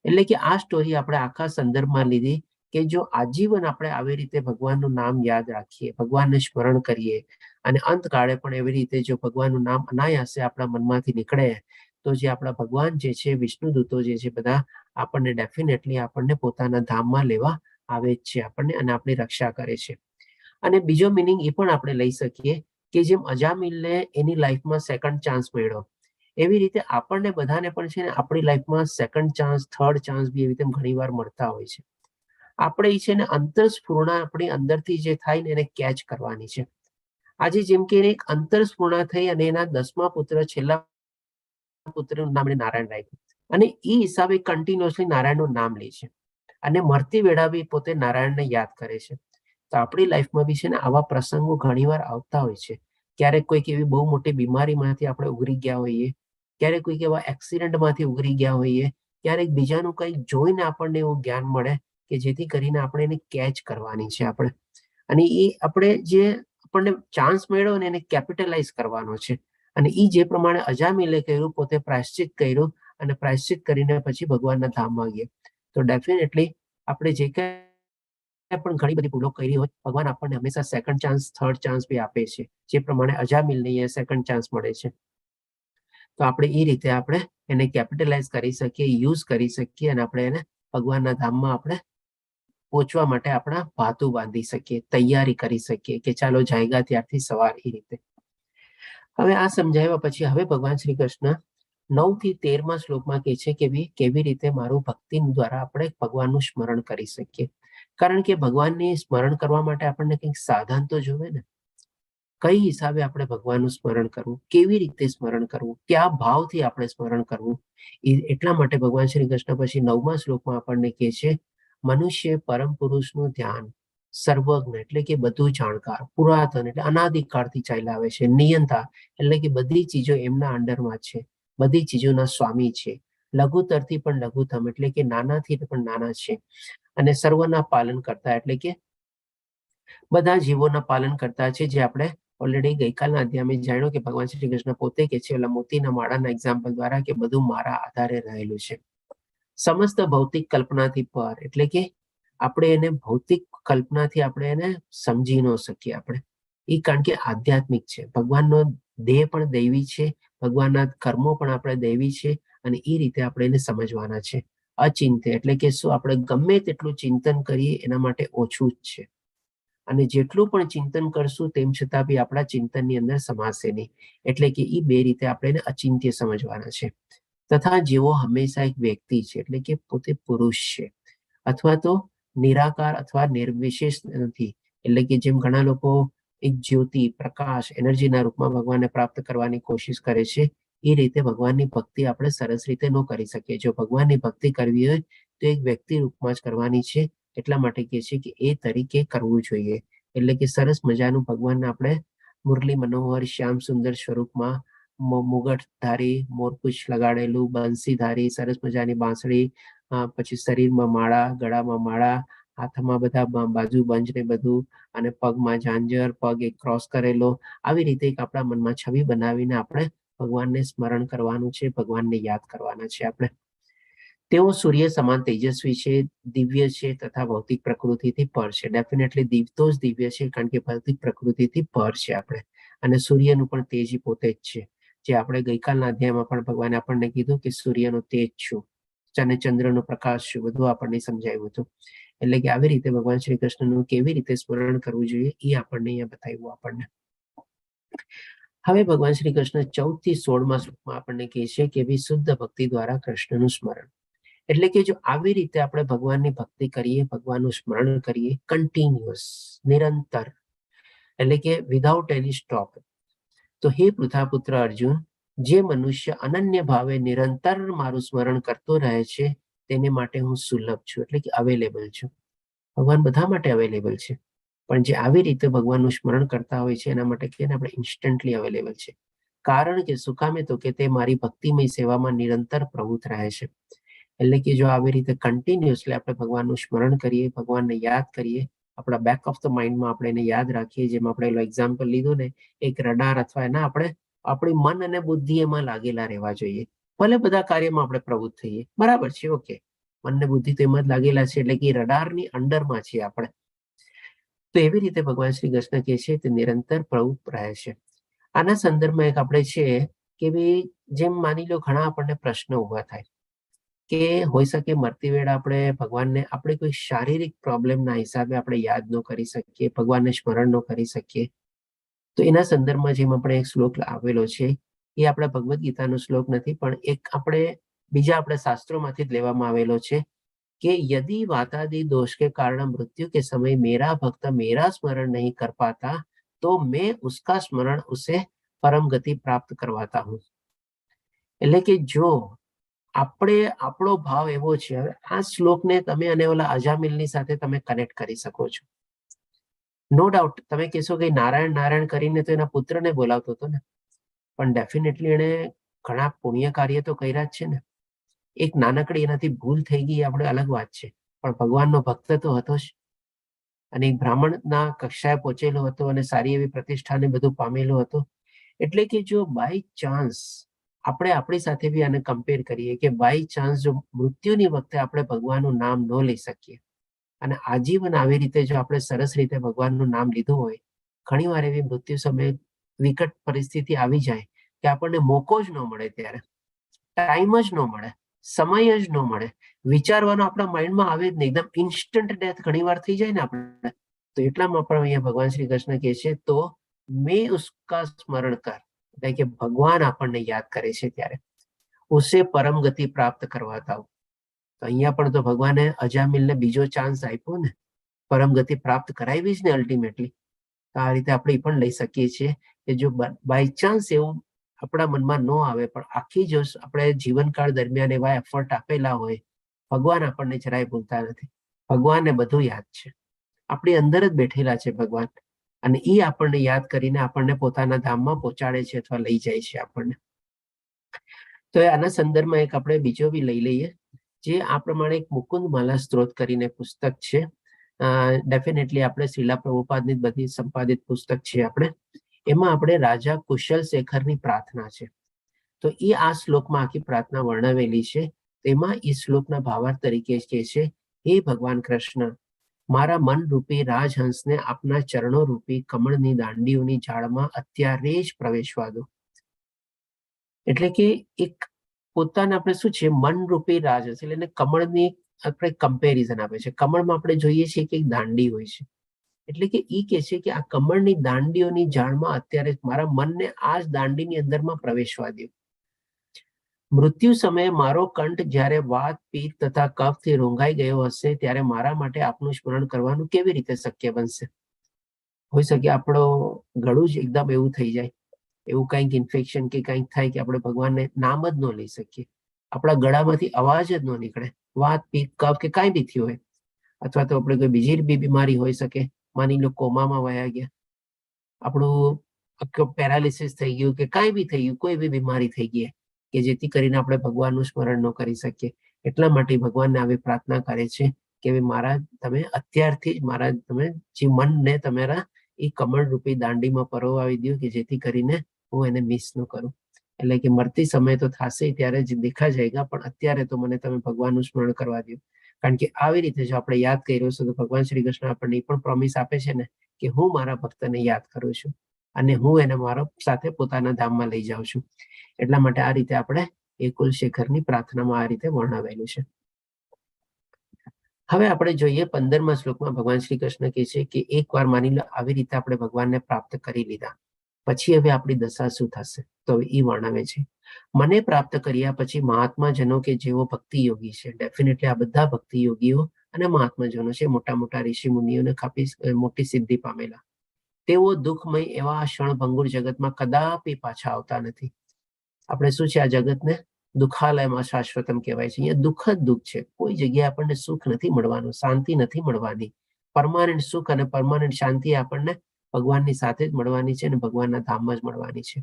એટલે કે આ સ્ટોરી આપણે આખા સંદર્ભમાં લીધી કે જો આજીવન આપણે આવી રીતે ભગવાનનું નામ યાદ રાખીએ, ભગવાનને સ્મરણ કરીએ અને અંતકાળે પણ એવી રીતે જો ભગવાનનું નામ અનાયાસે આપણા મનમાંથી નીકળે, તો જે આપણા ભગવાન જે છે, વિષ્ણુ દૂતો જે છે બધા આપણને ડેફિનેટલી આપણને પોતાના ધામમાં લેવા આવે જ છે આપણને, અને આપણી રક્ષા કરે છે. અને બીજો મિનિંગ એ પણ આપણે લઈ શકીએ કે જેમ અજામિલને એની લાઈફમાં સેકન્ડ ચાન્સ મળ્યો, એવી રીતે આપણને બધાને પણ છે ને આપણી લાઈફમાં સેકન્ડ ચાન્સ, થર્ડ ચાન્સ બી એવી રીતે ઘણી વાર મળતા હોય છે. આપણે એ છે ને અંતરસ્ફૂર્ણા આપણી અંદરથી જે થાય ને એને કેચ કરવાની છે. આજે જેમ કે એક અંતરસ્ફૂર્ણા થઈ અને એના 10મા પુત્ર, છેલ્લા પુત્રનું નામ એને નારાયણ રાખ્યું અને એ હિસાબે કન્ટિન્યુઅસલી નારાયણનું નામ લે છે અને મરતી વેળા બી પોતે નારાયણને યાદ કરે છે. તો આપણી લાઈફમાં બી છે ને આવા પ્રસંગો ઘણીવાર આવતા હોય છે. ક્યારેક કોઈક એવી બહુ મોટી બીમારીમાંથી આપણે ઉગરી ગયા હોઈએ, ક્યારેક કોઈક એવા એક્સિડન્ટમાંથી ઉગરી ગયા હોઈએ, ક્યારેક બીજાનું કંઈક જોઈને આપણને એવું જ્ઞાન મળે કે જેથી કરીને આપણે એને કેચ કરવાની છે આપણે. અને એ આપણે જે આપણને ચાન્સ મળ્યો ને એને કેપિટલાઇઝ કરવાનો છે. અને એ જે પ્રમાણે અજામિલે કર્યું, પોતે પ્રાયશ્ચિત કર્યું અને પ્રાયશ્ચિત કરીને પછી ભગવાનના ધામમાં ગયા. તો ડેફિનેટલી આપણે જે કંઈ પણ ઘણી બધી ભૂલો કરી હોય, ભગવાન આપણને હંમેશા સેકન્ડ ચાન્સ, થર્ડ ચાન્સ બી આપે છે, જે પ્રમાણે અજામિલને એ સેકન્ડ ચાન્સ મળે છે. તો આપણે એ રીતે આપણે એને કેપિટલાઇઝ કરી શકીએ, યુઝ કરી શકીએ અને આપણે એને ભગવાનના ધામમાં આપણે પહોંચવા માટે આપણા ભાતું બાંધી શકીએ, તૈયારી કરી શકીએ કે ચાલો જાયગા ત્યારથી સવાર. એ રીતે હવે આ સમજાવ્યા પછી હવે ભગવાન શ્રી કૃષ્ણ 9 થી 13મા શ્લોકમાં કહે છે કે કેવી રીતે મારું ભક્તિ દ્વારા આપણે ભગવાનનું સ્મરણ કરી શકીએ. કારણ કે ભગવાનને સ્મરણ કરવા માટે આપણને કંઈક સાધન તો જોવે ને. કઈ હિસાબે આપણે ભગવાનનું સ્મરણ કરવું, કેવી રીતે સ્મરણ કરવું, કયા ભાવથી આપણે સ્મરણ કરવું. એટલા માટે ભગવાન શ્રી કૃષ્ણ પછી 9મા શ્લોકમાં આપણને કહે છે, મનુષ્ય પરમ પુરુષનું ધ્યાન, સર્વજ્ઞ એટલે કે બધું જાણકાર, પુરાતન એટલે અનાદિકાળથી ચાલ્યા આવે છે, નિયંતા એટલે કે બધી ચીજો એમના અંડરમાં છે, બધી ચીજોના સ્વામી છે, લઘુતરથી પણ લઘુત્તમ એટલે કે નાનાથી પણ નાના છે, અને સર્વના પાલન કરતા એટલે કે બધા જીવોના પાલન કરતા છે. જે આપણે ઓલરેડી ગઈકાલના અધ્યાયમાં જાણ્યું કે ભગવાન શ્રી કૃષ્ણ પોતે કે છે ઓલા મોતીના માળાના એક્ઝામ્પલ દ્વારા કે બધું મારા આધારે રહેલું છે. સમસ્ત ભૌતિક કલ્પનાથી પર એટલે કે આપણે એને ભૌતિક કલ્પનાથી આપણે એને સમજી ન શકીએ. આપણે એ કારણ કે આધ્યાત્મિક છે. ભગવાનનો દેહ પણ દૈવી છે, ભગવાનના કર્મો પણ આપણે દૈવી છે, અને એ રીતે આપણે એને સમજવાના છે. અચિંત્ય એટલે કે શું, આપણે ગમે તેટલું ચિંતન કરીએ એના માટે ઓછું જ છે, અને જેટલું પણ ચિંતન કરશું તેમ છતાં બી આપણા ચિંતનની અંદર સમાશે નહીં. એટલે કે એ બે રીતે આપણે એને અચિંત્ય સમજવાના છે. તથા જેવો હંમેશા એક વ્યક્તિ છે એટલે કે પોતે પુરુષ છે, અથવા તો નિરાકાર અથવા નિર્વિશેષ નથી. એટલે કે જેમ ઘણા લોકો એક જ્યોતિ, પ્રકાશ, એનર્જીના રૂપમાં ભગવાનને પ્રાપ્ત કરવાની કોશિશ કરે છે, એ રીતે ભગવાનની ભક્તિ આપણે સરસ રીતે ન કરી શકીએ. જો ભગવાનની ભક્તિ કરવી હોય તો એક વ્યક્તિ રૂપમાં જ કરવાની છે. એટલા માટે કહે છે કે એ તરીકે કરવું જોઈએ. એટલે કે સરસ મજાનું ભગવાનને આપણે મુરલી મનોહર શ્યામ સુંદર સ્વરૂપમાં મુગટધારી, મોરપુછ લગાડેલું, બંસીધારી, સરસ મજાની બાંસળી, પછી શરીરમાં માળા, ગળામાં માળા, હાથમાં બધા બાજુ બંજ ને બધું, અને પગમાં ઝાંઝર, પગ એક ક્રોસ કરેલો, આવી રીતે એક આપણા મનમાં છબી બનાવીને આપણે ભગવાનને સ્મરણ કરવાનું છે, ભગવાનને યાદ કરવાના છે આપણે. તેઓ સૂર્ય સમાન તેજસ્વી છે, દિવ્ય છે, તથા ભૌતિક પ્રકૃતિથી પર છે. ડેફિનેટલી તો જ દિવ્ય છે, કારણ કે ભૌતિક પ્રકૃતિથી પર છે આપણે. અને સૂર્યનું પણ તેજ પોતે જ છે. જે આપણે ગઈકાલના અધ્યાયમાં પણ ભગવાને આપણને કીધું કે સૂર્યનો તેજ છું, અને ચંદ્રનો પ્રકાશ છું, બધું આપણને સમજાવ્યું હતું. એટલે કે આવી રીતે ભગવાન શ્રી કૃષ્ણનું કેવી રીતે સ્મરણ કરવું જોઈએ એ આપણને અહીંયા બતાવ્યું આપણને. હવે ભગવાન શ્રી કૃષ્ણ 14 થી 16મા શ્લોકમાં આપણને કહે છે કે વિશુદ્ધ ભક્તિ દ્વારા કૃષ્ણનું સ્મરણ. એટલે કે જો આવી રીતે આપણે ભગવાનની ભક્તિ કરીએ, ભગવાનનું સ્મરણ કરીએ, કન્ટિન્યુઅસ, નિરંતર, એટલે કે વિધાઉટ એની સ્ટોપ, તો હે પૃથાપુત્ર અર્જુન, જે મનુષ્ય અનન્ય ભાવે નિરંતર મારું સ્મરણ કરતો રહે છે તેને માટે હું સુલભ છું, એટલે કે અવેલેબલ છું. ભગવાન બધા માટે અવેલેબલ છે, પણ જે આવી રીતે ભગવાનનું સ્મરણ કરતા હોય છે એના માટે કહીએ ને આપણે ઇન્સ્ટન્ટલી અવેલેબલ છે. કારણ કે શું કામે તો કે તે મારી ભક્તિમય સેવામાં નિરંતર પ્રવૃત્ત રહે છે. એટલે કે જો આવી રીતે કન્ટિન્યુઅસલી આપણે ભગવાનનું સ્મરણ કરીએ, ભગવાનને યાદ કરીએ, આપણા બેક ઓફ ધ માઇન્ડમાં આપણે એને યાદ રાખીએ, જેમ આપણે એક્ઝામ્પલ લીધું ને, એક રડાર અથવા એના આપણે આપણી મન અને બુદ્ધિ એમાં લાગેલા રહેવા જોઈએ. ભલે બધા કાર્યમાં આપણે પ્રવૃત્ત થઈએ, બરાબર છે, ઓકે, મન ને બુદ્ધિ તો એમાં જ લાગેલા છે, એટલે કે રડારની અંડરમાં છીએ આપણે. તો એવી રીતે ભગવાન શ્રી કૃષ્ણ કહે છે તે નિરંતર પ્રવૃત્ત રહે છે. આના સંદર્ભમાં એક આપણે છે કે ભાઈ જેમ માની લો ઘણા આપણને પ્રશ્નો ઉભા થાય કે હોઈ શકે મરતી વેળા આપણે ભગવાનને આપણે કોઈ શારીરિક પ્રોબ્લેમના હિસાબે આપણે યાદ ન કરી શકીએ, ભગવાનને સ્મરણ ન કરી શકીએ. તો એના સંદર્ભમાં જેમ આપણે એક શ્લોક આવેલો છે, એ આપણા ભગવદ્ ગીતાનો શ્લોક નથી, પણ એક આપણે બીજા આપણે શાસ્ત્રોમાંથી જ લેવામાં આવેલો છે कि यदि वातादि दोष के कारण मृत्यु के समय मेरा भक्त मेरा स्मरण नहीं कर पाता तो मैं उसका स्मरण उसे परम गति प्राप्त करवाता हूँ. એટલે કે જો આપણે આપણો ભાવ એવો છે, આ શ્લોકને તમે અને ઓલા અજામિલની સાથે તમે કનેક્ટ કરી શકો છો. નો ડાઉટ તમે કહેશો કે નારાયણ નારાયણ કરીને તો એના પુત્રને બોલાવતો હતો ને, પણ ડેફિનેટલી એને ઘણા પુણ્ય કાર્ય તો કર્યા જ છે ને. એક નાનકડી એનાથી ભૂલ થઈ ગઈ આપણે અલગ વાત છે, પણ ભગવાનનો ભક્ત તો હતો જ, અને બ્રાહ્મણના કક્ષાએ પહોંચેલો હતો અને સારી એવી પ્રતિષ્ઠાને બધું પામેલો હતો. એટલે કે જો બાય ચાન્સ આપણે આપણી સાથે બી આને કમ્પેર કરીએ કે બાય ચાન્સ જો મૃત્યુની વખતે આપણે ભગવાનનું નામ ન લઈ શકીએ અને આજીવન આવી રીતે જો આપણે સરસ રીતે ભગવાનનું નામ લીધું હોય, ઘણી વાર એવી મૃત્યુ સમયે વિકટ પરિસ્થિતિ આવી જાય કે આપણને મોકો જ ન મળે, ત્યારે ટાઈમ જ ન મળે, સમય જ ન મળે, વિચારવાનો આપણા માઇન્ડમાં આવે જ નહીં, એકદમ ઇન્સ્ટન્ટ ડેથ ઘણી વાર થઈ જાય ને આપણે. તો એટલામાં પણ અહીંયા ભગવાન શ્રી કૃષ્ણ કહે છે તો મેં ઉસકા સ્મરણ કર, એટલે કે ભગવાન આપણને યાદ કરે છે ત્યારે ઉસે પરમ ગતિ પ્રાપ્ત કરવાતા હું. તો અહીંયા પણ તો ભગવાને અજામિલને બીજો ચાન્સ આપ્યો ને, પરમ ગતિ પ્રાપ્ત કરાવી જ ને અલ્ટિમેટલી. તો આ રીતે આપણે એ પણ લઈ શકીએ છીએ કે જો બાય ચાન્સ એવું આપણા મનમાં ન આવે, પણ આખી જો આપણે જીવનકાળ દરમિયાન એવા એફર્ટ આપેલા હોય, ભગવાન આપણને જરાય ભૂલતા નથી. ભગવાનને બધું યાદ છે, આપણી અંદર જ બેઠેલા છે ભગવાન, અને એ આપણને યાદ કરીને આપણને પોતાના ધામમાં પહોંચાડે છે અથવા લઈ જાય છે આપણને. તો આના સંદર્ભમાં એક આપણે બીજો બી લઈ લઈએ, જે આ પ્રમાણે એક મુકુંદ માલા સ્ત્રોત કરીને પુસ્તક છે. ડેફિનેટલી આપણે શ્રીલા પ્રભુપાદની બધી સંપાદિત પુસ્તક છે આપણે. એમાં આપણે રાજા કુશલ શેખરની પ્રાર્થના છે. તો એ આ શ્લોકમાં આખી પ્રાર્થના વર્ણવેલી છે. તેમાં એ શ્લોકના ભાવાર્થ તરીકે કહે છે, હે ભગવાન કૃષ્ણ, મારા મન રૂપી રાજહંસને આપના ચરણો રૂપી કમળની દાંડીઓની ઝાડમાં અત્યારે જ પ્રવેશવા દો. એટલે કે એક પોતાના આપણે શું છે, મનરૂપી રાજહંસ, એટલે એને કમળની આપણે કમ્પેરિઝન આપે છે. કમળમાં આપણે જોઈએ છીએ કે એક દાંડી હોય છે, એટલે કે ઈ કે છે કે આ કમળની દાંડીઓની ઝાડમાં અત્યારે મારા મનને આ જ દાંડીની અંદરમાં પ્રવેશવા દો. મૃત્યુ સમયે મારો કંઠ જ્યારે વાત, પિત્ત તથા કફથી રૂંઘાઈ ગયો હશે, ત્યારે મારા માટે આપનું સ્મરણ કરવાનું કેવી રીતે શક્ય બનશે? હોઈ શકે આપણો ગળું જ એકદમ એવું થઈ જાય, એવું કંઈક ઇન્ફેક્શન કે કંઈક થાય કે આપણે ભગવાનને નામ જ ન લઈ શકીએ, આપણા ગળામાંથી અવાજ જ ન નીકળે, વાત, પિત્ત, કફ કે કાંઈ બી થયું હોય, અથવા તો આપણે કોઈ બીજી બી બીમારી હોઈ શકે. માની લો કોમામાં વયા ગયા, આપણું પેરાલિસિસ થઈ ગયું કે કાંઈ બી થઈ ગયું, કોઈ બી બીમારી થઈ ગઈ કે જેથી કરીને આપણે ભગવાનનું સ્મરણ ન કરી શકીએ. એટલા માટે ભગવાનને આવી પ્રાર્થના કરે છે કે મારા તમે અત્યારથી જ મારા તમે જે મનને તમારા એ કમળ રૂપી દાંડીમાં પરોવાવી દો કે જેથી કરીને હું એને મિસ ન કરું. એટલે કે મરતી સમય તો થશે ત્યારે જ દેખા જાયગા, પણ અત્યારે તો મને તમે ભગવાનનું સ્મરણ કરવા દો. કારણ કે આવી રીતે જો આપણે યાદ કર્યો છે તો ભગવાન શ્રી કૃષ્ણ આપણને એ પણ પ્રોમિસ આપે છે ને કે હું મારા ભક્તને યાદ કરું છું અને હું એને મારા સાથે પોતાના ધામમાં લઈ જાઉં છું. એટલા માટે આ રીતે આપણે એ કુલશેખરની પ્રાર્થનામાં આ રીતે વર્ણવેલું છે. હવે આપણે જોઈએ 15મા શ્લોકમાં ભગવાન શ્રી કૃષ્ણ કહે છે કે એકવાર માની લો આવી રીતે આપણે ભગવાનને પ્રાપ્ત કરી લીધા, પછી હવે આપણી દશા શું થશે? તો એ વર્ણવે છે, મને પ્રાપ્ત કર્યા પછી મહાત્માજનો કે જેઓ ભક્તિ યોગી છે, ડેફિનેટલી આ બધા ભક્તિ યોગીઓ અને મહાત્માજનો છે, મોટા મોટા ઋષિ મુનિઓને ખાપી મોટી સિદ્ધિ પામેલા, તેઓ દુઃખમય એવા ક્ષણભંગુર જગતમાં કદાપી પાછા આવતા નથી. આપણે શું છે, આ જગતને દુઃખાલયમાં શાશ્વતમ કહેવાય છે. અહીંયા દુઃખ જ દુઃખ છે, કોઈ જગ્યાએ આપણને સુખ નથી મળવાનું, શાંતિ નથી મળવાની. પરમાનન્ટ સુખ અને પરમાનન્ટ શાંતિ આપણને ભગવાનની સાથે જ મળવાની છે અને ભગવાનના ધામમાં જ મળવાની છે,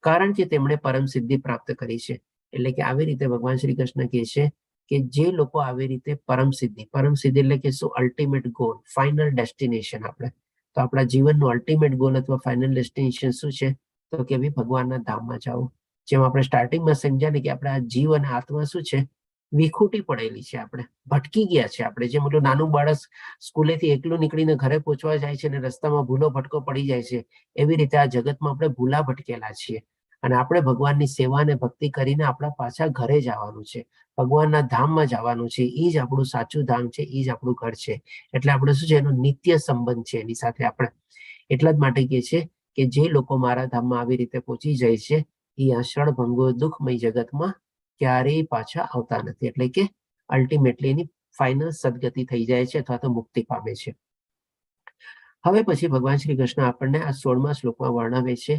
કારણ કે તેમણે પરમ સિદ્ધિ પ્રાપ્ત કરી છે. એટલે કે આવી રીતે ભગવાન શ્રી કૃષ્ણ કહે છે કે જે લોકો આવી રીતે પરમ સિદ્ધિ એટલે કે શું? Ultimate goal, final destination. આપણે તો આપણા જીવનનું અલ્ટિમેટ ગોલ અથવા ફાઇનલ ડેસ્ટિનેશન શું છે? તો કે ભાઈ ભગવાનના ધામમાં જવું. જેમ આપણે સ્ટાર્ટિંગમાં સમજ્યા ને કે આપણે આ જીવ અને આત્મા શું છે? વિખૂટી પડેલી છે, આપણે ભટકી ગયા છે. આપણે જેમ એટલું નાનું બાળક સ્કૂલેથી એકલું નીકળીને ઘરે પહોંચવા જાય છે અને રસ્તામાં ભૂલો ભટકો પડી જાય છે, એવી રીતે આ જગતમાં આપણે ભૂલા ભટકેલા છીએ અને આપણે ભગવાનની સેવા અને ભક્તિ કરીને આપણા પાછા ઘરે જવાનું છે, ભગવાનના ધામમાં જવાનું છે. એ જ આપણું સાચું ધામ છે, એ જ આપણું ઘર છે. એટલે આપણે શું છે, એનો નિત્ય સંબંધ છે એની સાથે આપણે. એટલા જ માટે કહે છે કે જે લોકો મારા ધામમાં આવી રીતે પહોંચી જાય છે એ આ ક્ષણભંગુર દુઃખમય જગતમાં ક્યારેય પાછા આવતા નથી. એટલે કે અલ્ટિમેટલી એની ફાઇનલ સદગતિ થઈ જાય છે અથવા તો મુક્તિ પામે છે. હવે પછી ભગવાન શ્રી કૃષ્ણ આપણને આ 16મા શ્લોકમાં વર્ણવે છે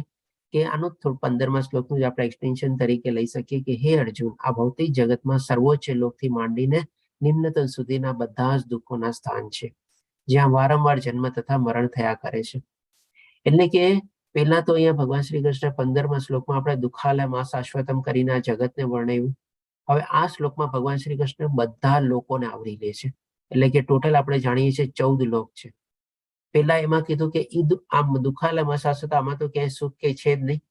કે આનું 15મા શ્લોકનું જ આપણે એક્સટેન્શન તરીકે લઈ શકીએ કે હે અર્જુન, આ ભૌતિક જગતમાં સર્વોચ્ચ લોકથી માંડીને નિમ્નતમ સુધીના બધા જ દુઃખોના સ્થાન છે, જ્યાં વારંવાર જન્મ તથા મરણ થયા કરે છે. એટલે કે પહેલા તો અહીંયા ભગવાન શ્રી કૃષ્ણ 15મા શ્લોકમાં આપણે દુઃખાલયમાં શાશ્વતમ કરીને આ જગતને વર્ણવ્યું. હવે આ શ્લોકમાં ભગવાન શ્રી કૃષ્ણ બધા લોકોને આવરી લે છે. એટલે કે ટોટલ આપણે જાણીએ છીએ 14 લોક છે. પહેલા એમાં કીધું કે આમ દુઃખાલયમાં શાશ્વત, આમાં તો ક્યાંય સુખ કે છે જ નહીં.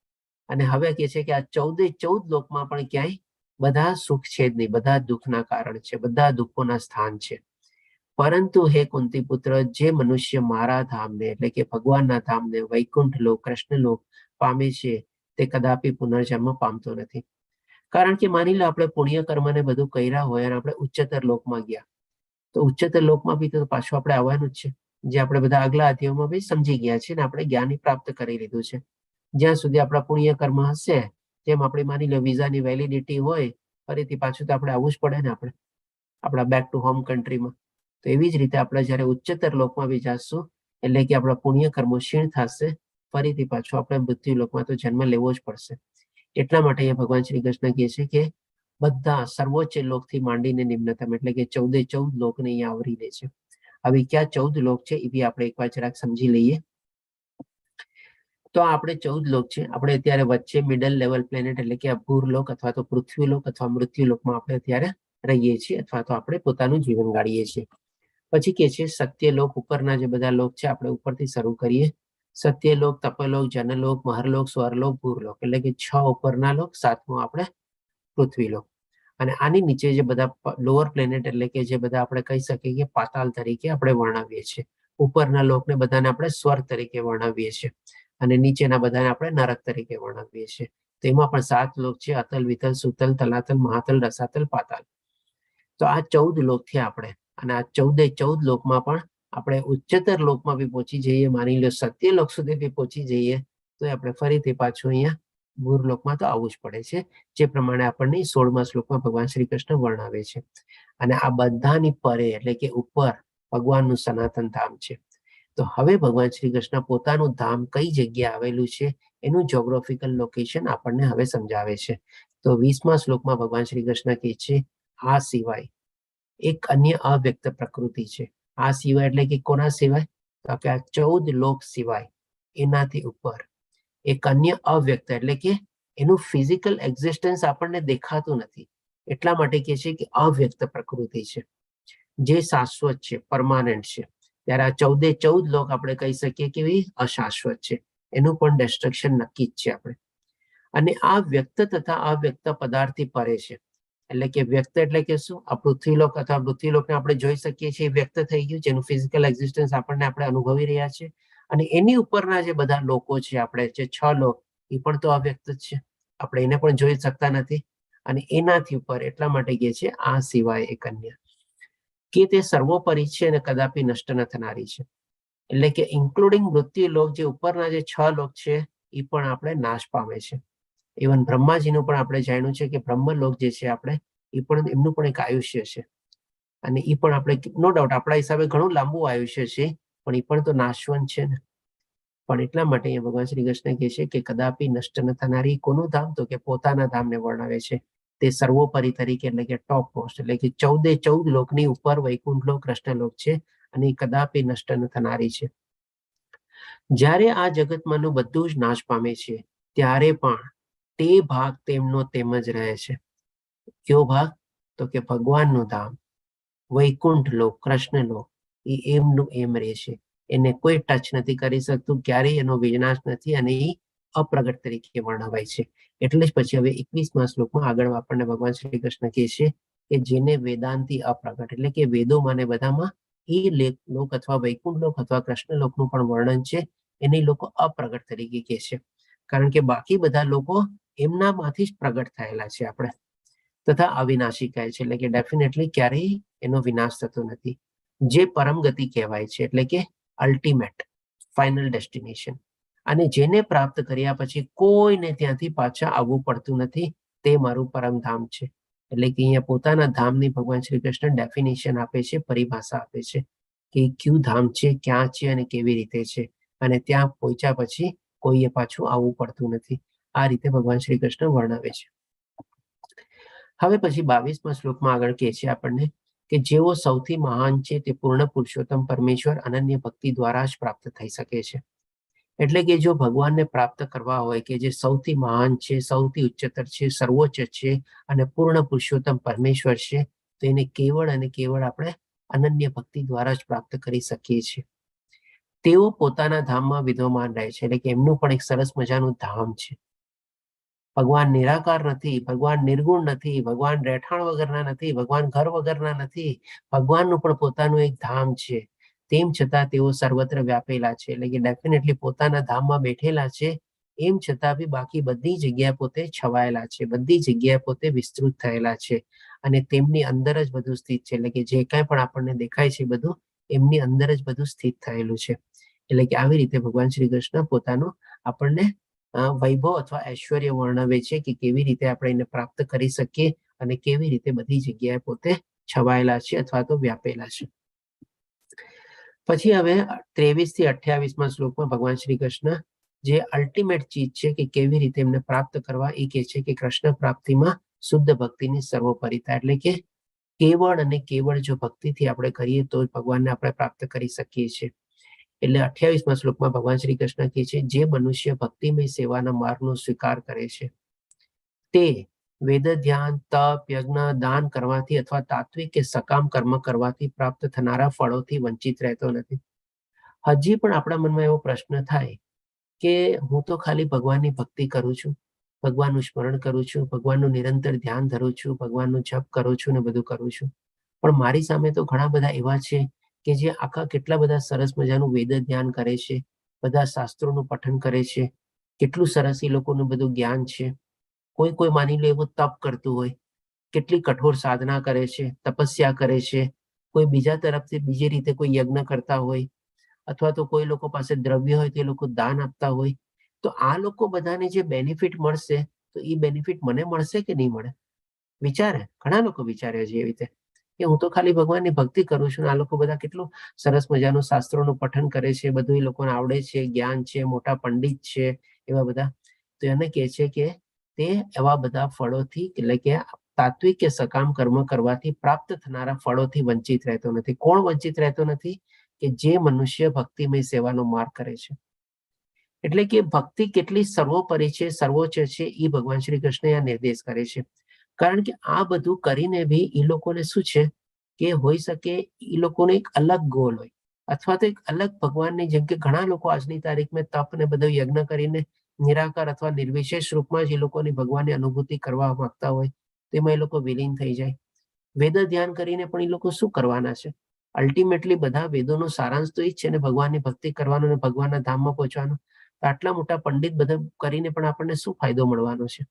અને હવે કહે છે કે આ 14 લોકમાં પણ ક્યાંય બધા સુખ છે જ નહીં, બધા દુઃખના કારણ છે, બધા દુઃખોના સ્થાન છે. પરંતુ હે કુંતી પુત્ર, જે મનુષ્ય મારા ધામને એટલે કે ભગવાનના ધામને વૈકુંઠ લોક, કૃષ્ણ લોક પામે છે તે કદાપી પુનર્જન્મ પામતો નથી. કારણ કે માની લો આપણે પુણ્ય કર્મને બધું કર્યા હોય અને આપણે ઉચ્ચતર લોકમાં ગયા, તો ઉચ્ચતર લોકમાં બી તો પાછું આપણે આવવાનું જ છે, જે આપણે બધા આગલા અધ્યાયોમાં બી સમજી ગયા છે ને આપણે જ્ઞાન પ્રાપ્ત કરી લીધું છે. જ્યાં સુધી આપણા પુણ્ય કર્મ હશે, જેમ આપણે માની લો વિઝાની વેલિડિટી હોય, ફરીથી પાછું તો આપણે આવવું જ પડે ને, આપણે આપણા બેક ટુ હોમ કન્ટ્રીમાં. તો એવી જ રીતે આપણે જયારે ઉચ્ચતર લોકમાં બી જશું એટલે કે આપણા પુણ્ય કર્મો ક્ષીણ થશે, ફરીથી પાછો આપણે મૃત્યુલોકમાં તો જન્મ લેવો જ પડશે. એટલા માટે અહીંયા ભગવાન શ્રી કૃષ્ણ કહે છે કે બધા સર્વોચ્ચ લોકથી માંડીને નિમ્નતમ એટલે કે 14 લોકને અહીંયા આવરી લે છે. હવે ક્યાં 14 લોક છે એ બી આપણે એકવાર જરાક સમજી લઈએ. તો આપણે 14 લોક છે. આપણે અત્યારે વચ્ચે મિડલ લેવલ પ્લેનેટ એટલે કે ભૂરલોક અથવા તો પૃથ્વીલોક અથવા મૃત્યુલોકમાં આપણે અત્યારે રહીએ છીએ અથવા તો આપણે પોતાનું જીવન ગાળીએ છીએ. પછી કે છે સત્યલોક, ઉપરના જે બધા લોક છે આપણે ઉપરથી શરૂ કરીએ. સત્યલોક, તપલોક, જનલોક, મહરલોક, સ્વરલોક, ભૂરલોક એટલે કે 6 ઉપરના લોક, 7મો આપણે પૃથ્વીલોક. અને આની નીચે જે બધા લોઅર પ્લેનેટ એટલે કે જે બધા આપણે કહી શકીએ કે પાતાળ તરીકે આપણે વર્ણવીએ છીએ. ઉપરના લોકને બધાને આપણે સ્વર્ગ તરીકે વર્ણવીએ છીએ અને નીચેના બધાને આપણે નરક તરીકે વર્ણવીએ છીએ. તો એમાં પણ 7 લોક છે: અતલ, વિતલ, સુતલ, તલાતલ, મહાતલ, રસાતલ, પાતાલ. તો આ 14 લોક છે આપણે, અને આ 14 લોકમાં પણ આપણે ઉચ્ચતર લોકમાં બી પહોંચી જઈએ, માની લો સત્યલોક સુધી બી પહોંચી જઈએ, તો આપણે ફરીથી પાછું અહીંયા ભૂરલોકમાં તો આવવું જ પડે છે, જે પ્રમાણે આપણને 16મા શ્લોકમાં ભગવાન શ્રી કૃષ્ણ વર્ણવે છે. અને આ બધાની પરે એટલે કે ઉપર ભગવાનનું સનાતન ધામ છે. તો હવે ભગવાન શ્રી કૃષ્ણ પોતાનું ધામ કઈ જગ્યાએ આવેલું છે એનું જ્યોગ્રાફિકલ લોકેશન આપણને હવે સમજાવે છે. તો 20મા શ્લોકમાં ભગવાન શ્રી કૃષ્ણ કહે છે, આ સિવાય એક અન્ય અવ્યક્ત પ્રકૃતિ છે. આ સિવાય એટલે કે કોના સિવાય? તો કે આ 14 લોક સિવાય એનાથી ઉપર એક અન્ય અવ્યક્ત એટલે કે એનું ફિઝિકલ એક્ઝિસ્ટન્સ આપણને દેખાતું નથી, એટલા માટે કહે છે કે અવ્યક્ત પ્રકૃતિ છે, જે શાશ્વત છે, પરમાનન્ટ છે. ત્યારે આ 14 લોક આપણે કહી શકીએ કે અશાશ્વત છે, એનું પણ ડિસ્ટ્રક્શન નક્કી જ છે આપણે. અને આ વ્યક્ત તથા અવ્યક્ત પદાર્થથી પરે છે. એટલે કે વ્યક્ત એટલે કે શું? આ પૃથ્વીલોક અથવા પૃથ્વીલોકને આપણે જોઈ શકીએ છીએ, વ્યક્ત થઈ ગયું, જેનું ફિઝિકલ એક્ઝિસ્ટન્સ આપણે અનુભવી રહ્યા છે. અને એની ઉપરના જે બધા લોકો છે આપણે જે 6 લોક, એ પણ તો અવ્યક્ત જ છે, આપણે એને પણ જોઈ શકતા નથી. અને એનાથી ઉપર એટલા માટે કહે છે આ સિવાય એક અન્ય, કે તે સર્વોપરી છે અને કદાપી નષ્ટ ન થનારી છે. એટલે કે ઇન્ક્લુડિંગ મૃત્યુલોક, જે ઉપરના જે 6 લોક છે એ પણ આપણે નાશ પામે છે. ઇવન બ્રહ્માજીનું પણ આપણે જાણ્યું છે કે બ્રહ્મલોક જે છે આપણે, એ પણ એમનું પણ એક આયુષ્ય છે, અને એ પણ આપણે નો ડાઉટ આપણા હિસાબે ઘણું લાંબુ આયુષ્ય છે, પણ એ પણ તો નાશવંત છે ને. પણ એટલા માટે અહીંયા ભગવાન શ્રી કૃષ્ણ કહે છે કે કદાપી નષ્ટ ન થનારી કોનું ધામ? તો કે પોતાના ધામને વર્ણવે છે. તે સર્વોપરી તરીકે એટલે કે ટોપ મોસ્ટ એટલે કે 14 લોકની ઉપર વૈકુંઠ લોક, કૃષ્ણલોક છે, અને એ કદાપી નષ્ટ ન થનારી છે. જ્યારે આ જગતમાંનું બધું જ નાશ પામે છે, ત્યારે પણ તે ભાગ તેમનો તેમ જ રહે છે. કયો ભાગ? તો કે ભગવાનનું ધામ, વૈકુંઠ લોક, કૃષ્ણલોક, એ એમનું એમ રહે છે. એને કોઈ ટચ નથી કરી શકતું, ક્યારેય એનો વિનાશ નથી, અને એ અપ્રગટ તરીકે વર્ણવાય છે. એટલે જ પછી હવે 21મા શ્લોકમાં આગળ આપણને ભગવાન શ્રી કૃષ્ણ કહે છે કે જેને વેદાંતી અપ્રગટ એટલે કે વેદોમાં ને બધામાં એ લોક અથવા વૈકુંઠ લોક અથવા કૃષ્ણલોકનું પણ વર્ણન છે, એને લોકો અપ્રગટ તરીકે કહે છે, કારણ કે બાકી બધા લોકો એમનામાંથી જ પ્રગટ થયેલા છે આપણે, તથા અવિનાશી કહે છે, એટલે કે ડેફિનેટલી ક્યારેય એનો વિનાશ થતો નથી. જે પરમ ગતિ કહેવાય છે, એટલે કે અલ્ટિમેટ ફાઇનલ ડેસ્ટિનેશન, અને જેને પ્રાપ્ત કર્યા પછી કોઈને ત્યાંથી પાછા આવવું પડતું નથી, તે મારું પરમ ધામ છે. એટલે કે અહીંયા પોતાના ધામની ભગવાન શ્રી કૃષ્ણ ડેફિનેશન આપે છે, પરિભાષા આપે છે કે કયું ધામ છે, ક્યાં છે અને કેવી રીતે છે, અને ત્યાં પહોંચ્યા પછી કોઈએ પાછું આવવું પડતું નથી. આ રીતે ભગવાન શ્રી કૃષ્ણ વર્ણવે છે. હવે પછી 22મા શ્લોકમાં આગળ કહે છે આપણને કે જેઓ સૌથી મહાન છે તે પૂર્ણ પુરુષોત્તમ પરમેશ્વર અનન્ય ભક્તિ દ્વારા જ પ્રાપ્ત થઈ શકે છે. એટલે કે જો ભગવાનને પ્રાપ્ત કરવા હોય કે જે સૌથી મહાન છે, સૌથી ઉચ્ચતર છે, સર્વોચ્ચ છે અને પૂર્ણ પુરુષોત્તમ પરમેશ્વર છે, તો એને કેવળ અને કેવળ આપણે અનન્ય ભક્તિ દ્વારા જ પ્રાપ્ત કરી શકીએ છીએ. તેઓ પોતાના ધામમાં વિદ્યમાન રહે છે, એટલે કે એમનું પણ એક સરસ મજાનું ધામ છે. ભગવાન નિરાકાર નથી, ભગવાન નિર્ગુણ નથી, ભગવાન રહેઠાણ વગરના નથી, ભગવાન ઘર વગરના નથી, ભગવાનનું પણ પોતાનું એક ધામ છે. તેમ છતાં તેઓ સર્વત્ર વ્યાપેલા છે, એટલે કે ડેફિનેટલી પોતાના ધામમાં બેઠેલા છે, એમ છતાં બી બાકી બધી જગ્યાએ પોતે છવાયેલા છે, બધી જગ્યાએ પોતે વિસ્તૃત થયેલા છે, અને તેમની અંદર જ બધું સ્થિત છે. એટલે કે જે કાંઈ પણ આપણને દેખાય છે બધું એમની અંદર જ બધું સ્થિત થયેલું છે. એટલે કે આવી રીતે ભગવાન શ્રી કૃષ્ણ પોતાનું આપણને વૈભવ અથવા ઐશ્વર્ય વર્ણવે છે કે કેવી રીતે આપણે એને પ્રાપ્ત કરી શકીએ અને કેવી રીતે બધી જગ્યાએ પોતે છવાયેલા છે અથવા તો વ્યાપેલા છે. પછી હવે 23 થી 28માં શ્લોકમાં ભગવાન શ્રી કૃષ્ણ જે અલ્ટિમેટ ચીજ છે કે કેવી રીતે એમને પ્રાપ્ત કરવા એ કહે છે કે કૃષ્ણ પ્રાપ્તિમાં શુદ્ધ ભક્તિની સર્વોપરિતા, એટલે કે કેવળ અને કેવળ જો ભક્તિથી આપણે કરીએ તો ભગવાનને આપણે પ્રાપ્ત કરી શકીએ છીએ. એટલે 28માં શ્લોકમાં ભગવાન શ્રી કૃષ્ણ કહે છે જે મનુષ્ય ભક્તિમય સેવાના માર્ગનો સ્વીકાર કરે છે તે વેદ ધ્યાન, તપ, યજ્ઞ, દાન કરવાથી અથવા તાત્વિક કે સકામ કર્મ કરવાથી પ્રાપ્ત થનારા ફળોથી વંચિત રહેતો નથી. હજી પણ આપણા મનમાં એવો પ્રશ્ન થાય કે હું તો ખાલી ભગવાનની ભક્તિ કરું છું, ભગવાનનું સ્મરણ કરું છું, ભગવાનનું નિરંતર ધ્યાન ધરું છું, ભગવાનનું જપ કરું છું ને બધું કરું છું, પણ મારી સામે તો ઘણા બધા એવા છે કે જે આખા કેટલા બધા સરસ મજાનું વેદ ધ્યાન કરે છે, બધા શાસ્ત્રોનું પઠન કરે છે, કેટલું સરસ એ લોકોનું બધું જ્ઞાન છે. કોઈ માની લો એવું તપ કરતું હોય, કેટલી કઠોર સાધના કરે છે, તપસ્યા કરે છે, કોઈ બીજા તરફથી બીજી રીતે કોઈ યજ્ઞ કરતા હોય, અથવા તો કોઈ લોકો પાસે દ્રવ્ય હોય તે લોકો દાન આપતા હોય, તો આ લોકો બધાને જે બેનિફિટ મળશે તો એ બેનિફિટ મને મળશે કે નહીં મળે? વિચારે, ઘણા લોકો વિચારે છે એવી રીતે કે હું તો ખાલી ભગવાનની ભક્તિ કરું છું, આ લોકો બધા કેટલું સરસ મજાનું શાસ્ત્રોનું પઠન કરે છે, બધું એ લોકોને આવડે છે, જ્ઞાન છે, મોટા પંડિત છે, એવા બધા. તો એને કહે છે કે તે એવા બધા ફળોથી, એટલે કે તાત્વિક કે સકામ કર્મ કરવાથી પ્રાપ્ત થનારા ફળોથી વંચિત રહેતો નથી. કોણ વંચિત રહેતો નથી? કે જે મનુષ્ય ભક્તિમય સેવાનો માર્ગ કરે છે. એટલે કે ભક્તિ કેટલી સર્વોપરી છે, સર્વોચ્ચ છે, એ ભગવાન શ્રી કૃષ્ણ આ નિર્દેશ કરે છે. કારણ કે આ બધું કરીને બી એ લોકોને શું છે કે હોઈ શકે એ લોકોને એક અલગ ગોલ હોય, અથવા તો એક અલગ ભગવાનની, જેમ કે ઘણા લોકો આજની તારીખમાં તપ ને બધું યજ્ઞ કરીને નિરાકાર અથવા નિર્વિશેષ રૂપમાં જ એ લોકોની ભગવાનની અનુભૂતિ કરવા માંગતા હોય, તેમાં એ લોકો વિલીન થઈ જાય. વેદ ધ્યાન કરીને પણ એ લોકો શું કરવાના છે? અલ્ટિમેટલી બધા વેદોનો સારાંશ તો એ જ છે ને, ભગવાનની ભક્તિ કરવાનો અને ભગવાનના ધામમાં પહોંચવાનો. તો આટલા મોટા પંડિત બધા કરીને પણ આપણને શું ફાયદો મળવાનો છે?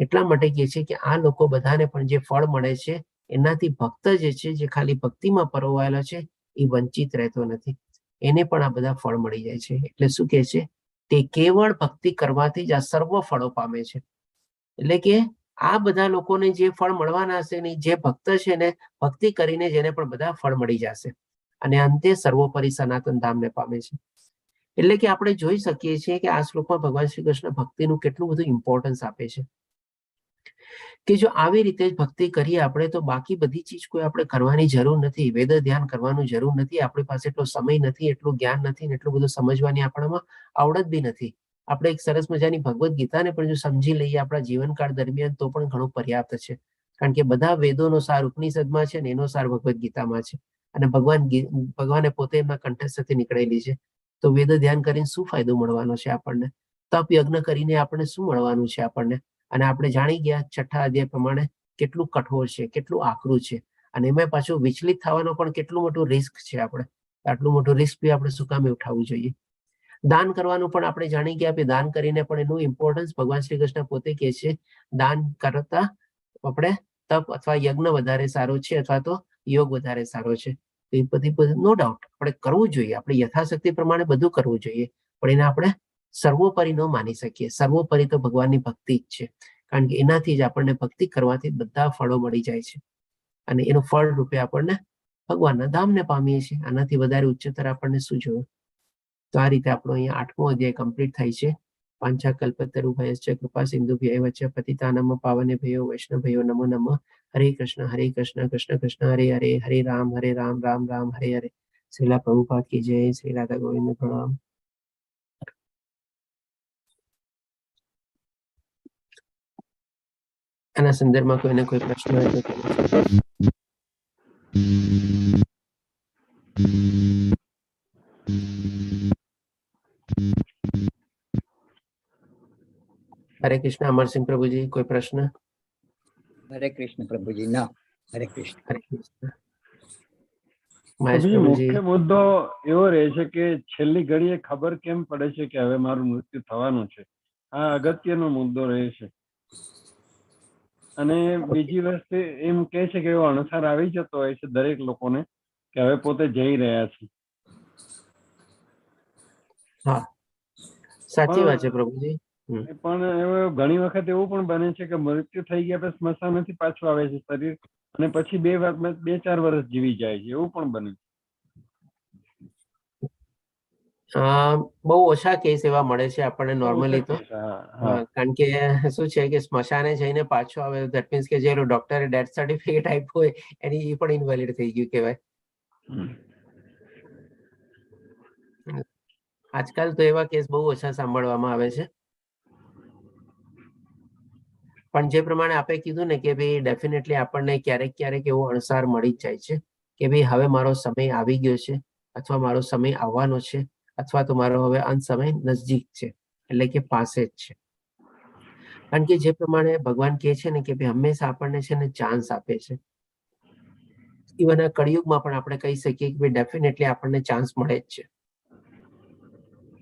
એટલા માટે કહે છે કે આ લોકો બધાને પણ જે ફળ મળે છે એનાથી ભક્ત જે છે, જે ખાલી ભક્તિમાં પરોવાયેલો છે, એ વંચિત રહેતો નથી, એને પણ આ બધા ફળ મળી જાય છે. એટલે શું કહે છે? તે કેવળ ભક્તિ કરવાથી જ આ સર્વ ફળો પામે છે. એટલે કે આ બધા લોકોને જે ફળ મળવાના હશે ને, જે ભક્ત છે ને, ભક્તિ કરીને જેને પણ બધા ફળ મળી જશે અને અંતે સર્વોપરી સનાતન ધામને પામે છે. એટલે કે આપણે જોઈ શકીએ છીએ કે આ શ્લોકમાં ભગવાન શ્રી કૃષ્ણ ભક્તિનું કેટલું બધું ઇમ્પોર્ટન્સ આપે છે કે જો આવી રીતે જ ભક્તિ કરીએ આપણે તો બાકી બધી ચીજ કોઈ આપણે કરવાની જરૂર નથી, વેદ ધ્યાન કરવાનું જરૂર નથી, આપણી પાસે એટલો સમય નથી, એટલું જ્ઞાન નથી, એટલું બધું સમજવાની આપણામાં આવડત બી નથી. આપણે એક સરસ મજાની ભગવદ્ ગીતાને પણ જો સમજી લઈએ આપણા જીવનકાળ દરમિયાન તો પણ ઘણું પર્યાપ્ત છે. કારણ કે બધા વેદોનો સાર ઉપનિષદમાં છે ને એનો સાર ભગવદ્ ગીતામાં છે, અને ભગવાને પોતે એમના કંઠસ્થથી નીકળેલી છે. તો વેદ ધ્યાન કરીને શું ફાયદો મળવાનો છે આપણને? તપ યજ્ઞ કરીને આપણને શું મળવાનું છે આપણને? અને આપણે જાણી ગયા છઠ્ઠા અધ્યાય પ્રમાણે કેટલું કઠોર છે, કેટલું આકરું છે, અને એમાં પાછું વિચલિત થવાનો પણ કેટલું મોટું રિસ્ક છે. આપણે આટલું મોટું રિસ્ક બી આપણે શું કામે ઉઠાવવું જોઈએ? દાન કરવાનું પણ આપણે જાણી ગયા કે દાન કરીને પણ એનું ઇમ્પોર્ટન્સ ભગવાન શ્રી કૃષ્ણ પોતે કહે છે, દાન કરતા આપણે તપ અથવા યજ્ઞ વધારે સારો છે, અથવા તો યોગ વધારે સારો છે. તો એ બધી નો ડાઉટ આપણે કરવું જોઈએ, આપણે યથાશક્તિ પ્રમાણે બધું કરવું જોઈએ, પણ એને આપણે સર્વોપરી ન માની શકીએ. સર્વોપરી તો ભગવાનની ભક્તિ જ છે, કારણ કે એનાથી જ આપણને ભક્તિ કરવાથી બધા ફળો મળી જાય છે, અને એનું ફળ રૂપે આપણને ભગવાનના ધામને પામીએ છીએ. આનાથી વધારે ઉચ્ચતર આપણને શું જોયું? તો આ રીતે આપણો અહીંયા 8મો અધ્યાય કમ્પ્લીટ થાય છે. પાંચાકલ્પતરુભયશ્ચ કૃપા સિંધુભ્યૈવ ચ પતિતાનાં પાવનેભ્યો વૈષ્ણવભ્યો નમો નમઃ. હરે કૃષ્ણ કૃષ્ણ કૃષ્ણ હરે હરે, હરે રામ રામ રામ હરે હરે. શ્રીલા પ્રભુપાદ કી જય. શ્રી રાધા ગોવિંદ પ્રણામ. આના સંદર્ભમાં કોઈને કોઈ પ્રશ્ન હોય તો હરે કૃષ્ણ. અમરસિંહ પ્રભુજી, કોઈ પ્રશ્ન? હરે કૃષ્ણ પ્રભુજી. ના, હરે કૃષ્ણ. હરે કૃષ્ણ. મહેશ પ્રભુજી. મુખ્ય મુદ્દો એવો રહે છે કે છેલ્લી ઘડીએ ખબર કેમ પડે છે કે હવે મારું મૃત્યુ થવાનું છે? આ અગત્યનો મુદ્દો રહે છે. અને બીજી વસ્તુ એમ કે છે કે એવો અણસાર આવી જતો હોય છે દરેક લોકોને કે હવે પોતે જઈ રહ્યા છે. હા, સાચી વાત છે પ્રભુજી. પણ ઘણી વખત એવું પણ બને છે કે મૃત્યુ થઈ ગયા પછી સ્મશાનથી પાછું આવે છે શરીર, અને પછી 2-4 વર્ષ જીવી જાય છે, એવું પણ બને. બહુ ઓછા કેસ એવા મળે છે આપણને નોર્મલી તો. કારણ કે શું છે કે સ્મશાને જઈને પાછો આવે ધેટ મીન્સ કે જે ડોક્ટરે ડેથ સર્ટિફિકેટ આપ્યું હોય એની એ પણ ઇનવેલિડ થઈ ગયું કહેવાય. આજકાલ તો એવા કેસ બહુ ઓછા સાંભળવામાં આવે છે. પણ જે પ્રમાણે આપણે કીધું ને કે ભાઈ ડેફિનેટલી આપણને ક્યારેક ક્યારેક એવો અણસાર મળી જ જાય છે કે ભાઈ હવે મારો સમય આવી ગયો છે અથવા મારો સમય આવવાનો છે અથવા તો મારો હવે અંત સમય નજદીક છે એટલે કે પાસે જ છે. કારણ કે જે પ્રમાણે ભગવાન કહે છે ને કે ભાઈ હંમેશા આપણને છે ને ચાન્સ આપે છે. ઇવન આ કળિયુગમાં પણ આપણે કહી શકીએ કે ભાઈ ડેફિનેટલી આપણને ચાન્સ મળે જ છે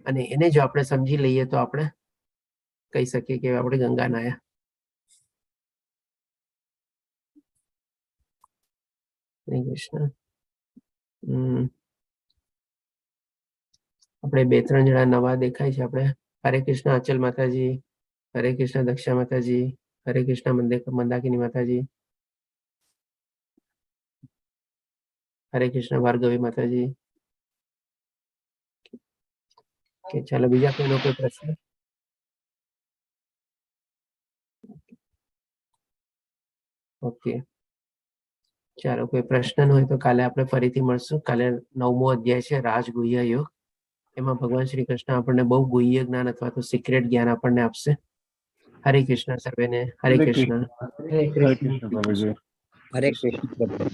અને એને જો આપણે સમજી લઈએ તો આપણે કહી શકીએ કે આપણે ગંગા નાયા. હરે કૃષ્ણ. આપણે 2-3 જણા નવા દેખાય છે. આપણે હરે કૃષ્ણ અચલ માતાજી, હરે કૃષ્ણ દક્ષા માતાજી, હરે કૃષ્ણ મંદાકિની માતાજી, હરે કૃષ્ણ ભાર્ગવી માતાજી. કે ચાલો બીજા કોઈનો કોઈ પ્રશ્ન? ઓકે, ચાલો કોઈ પ્રશ્ન હોય તો કાલે આપણે ફરીથી મળશું. કાલે 9મો અધ્યાય છે રાજગુહ્ય યોગ. એમાં ભગવાન શ્રી કૃષ્ણ આપણને બહુ ગુહ્ય જ્ઞાન અથવા તો સિક્રેટ જ્ઞાન આપણને આપશે. હરે કૃષ્ણ સર્વેને. હરે કૃષ્ણ. હરે હરે કૃષ્ણ પ્રભુજી. હરે કૃષ્ણ પ્રભુ.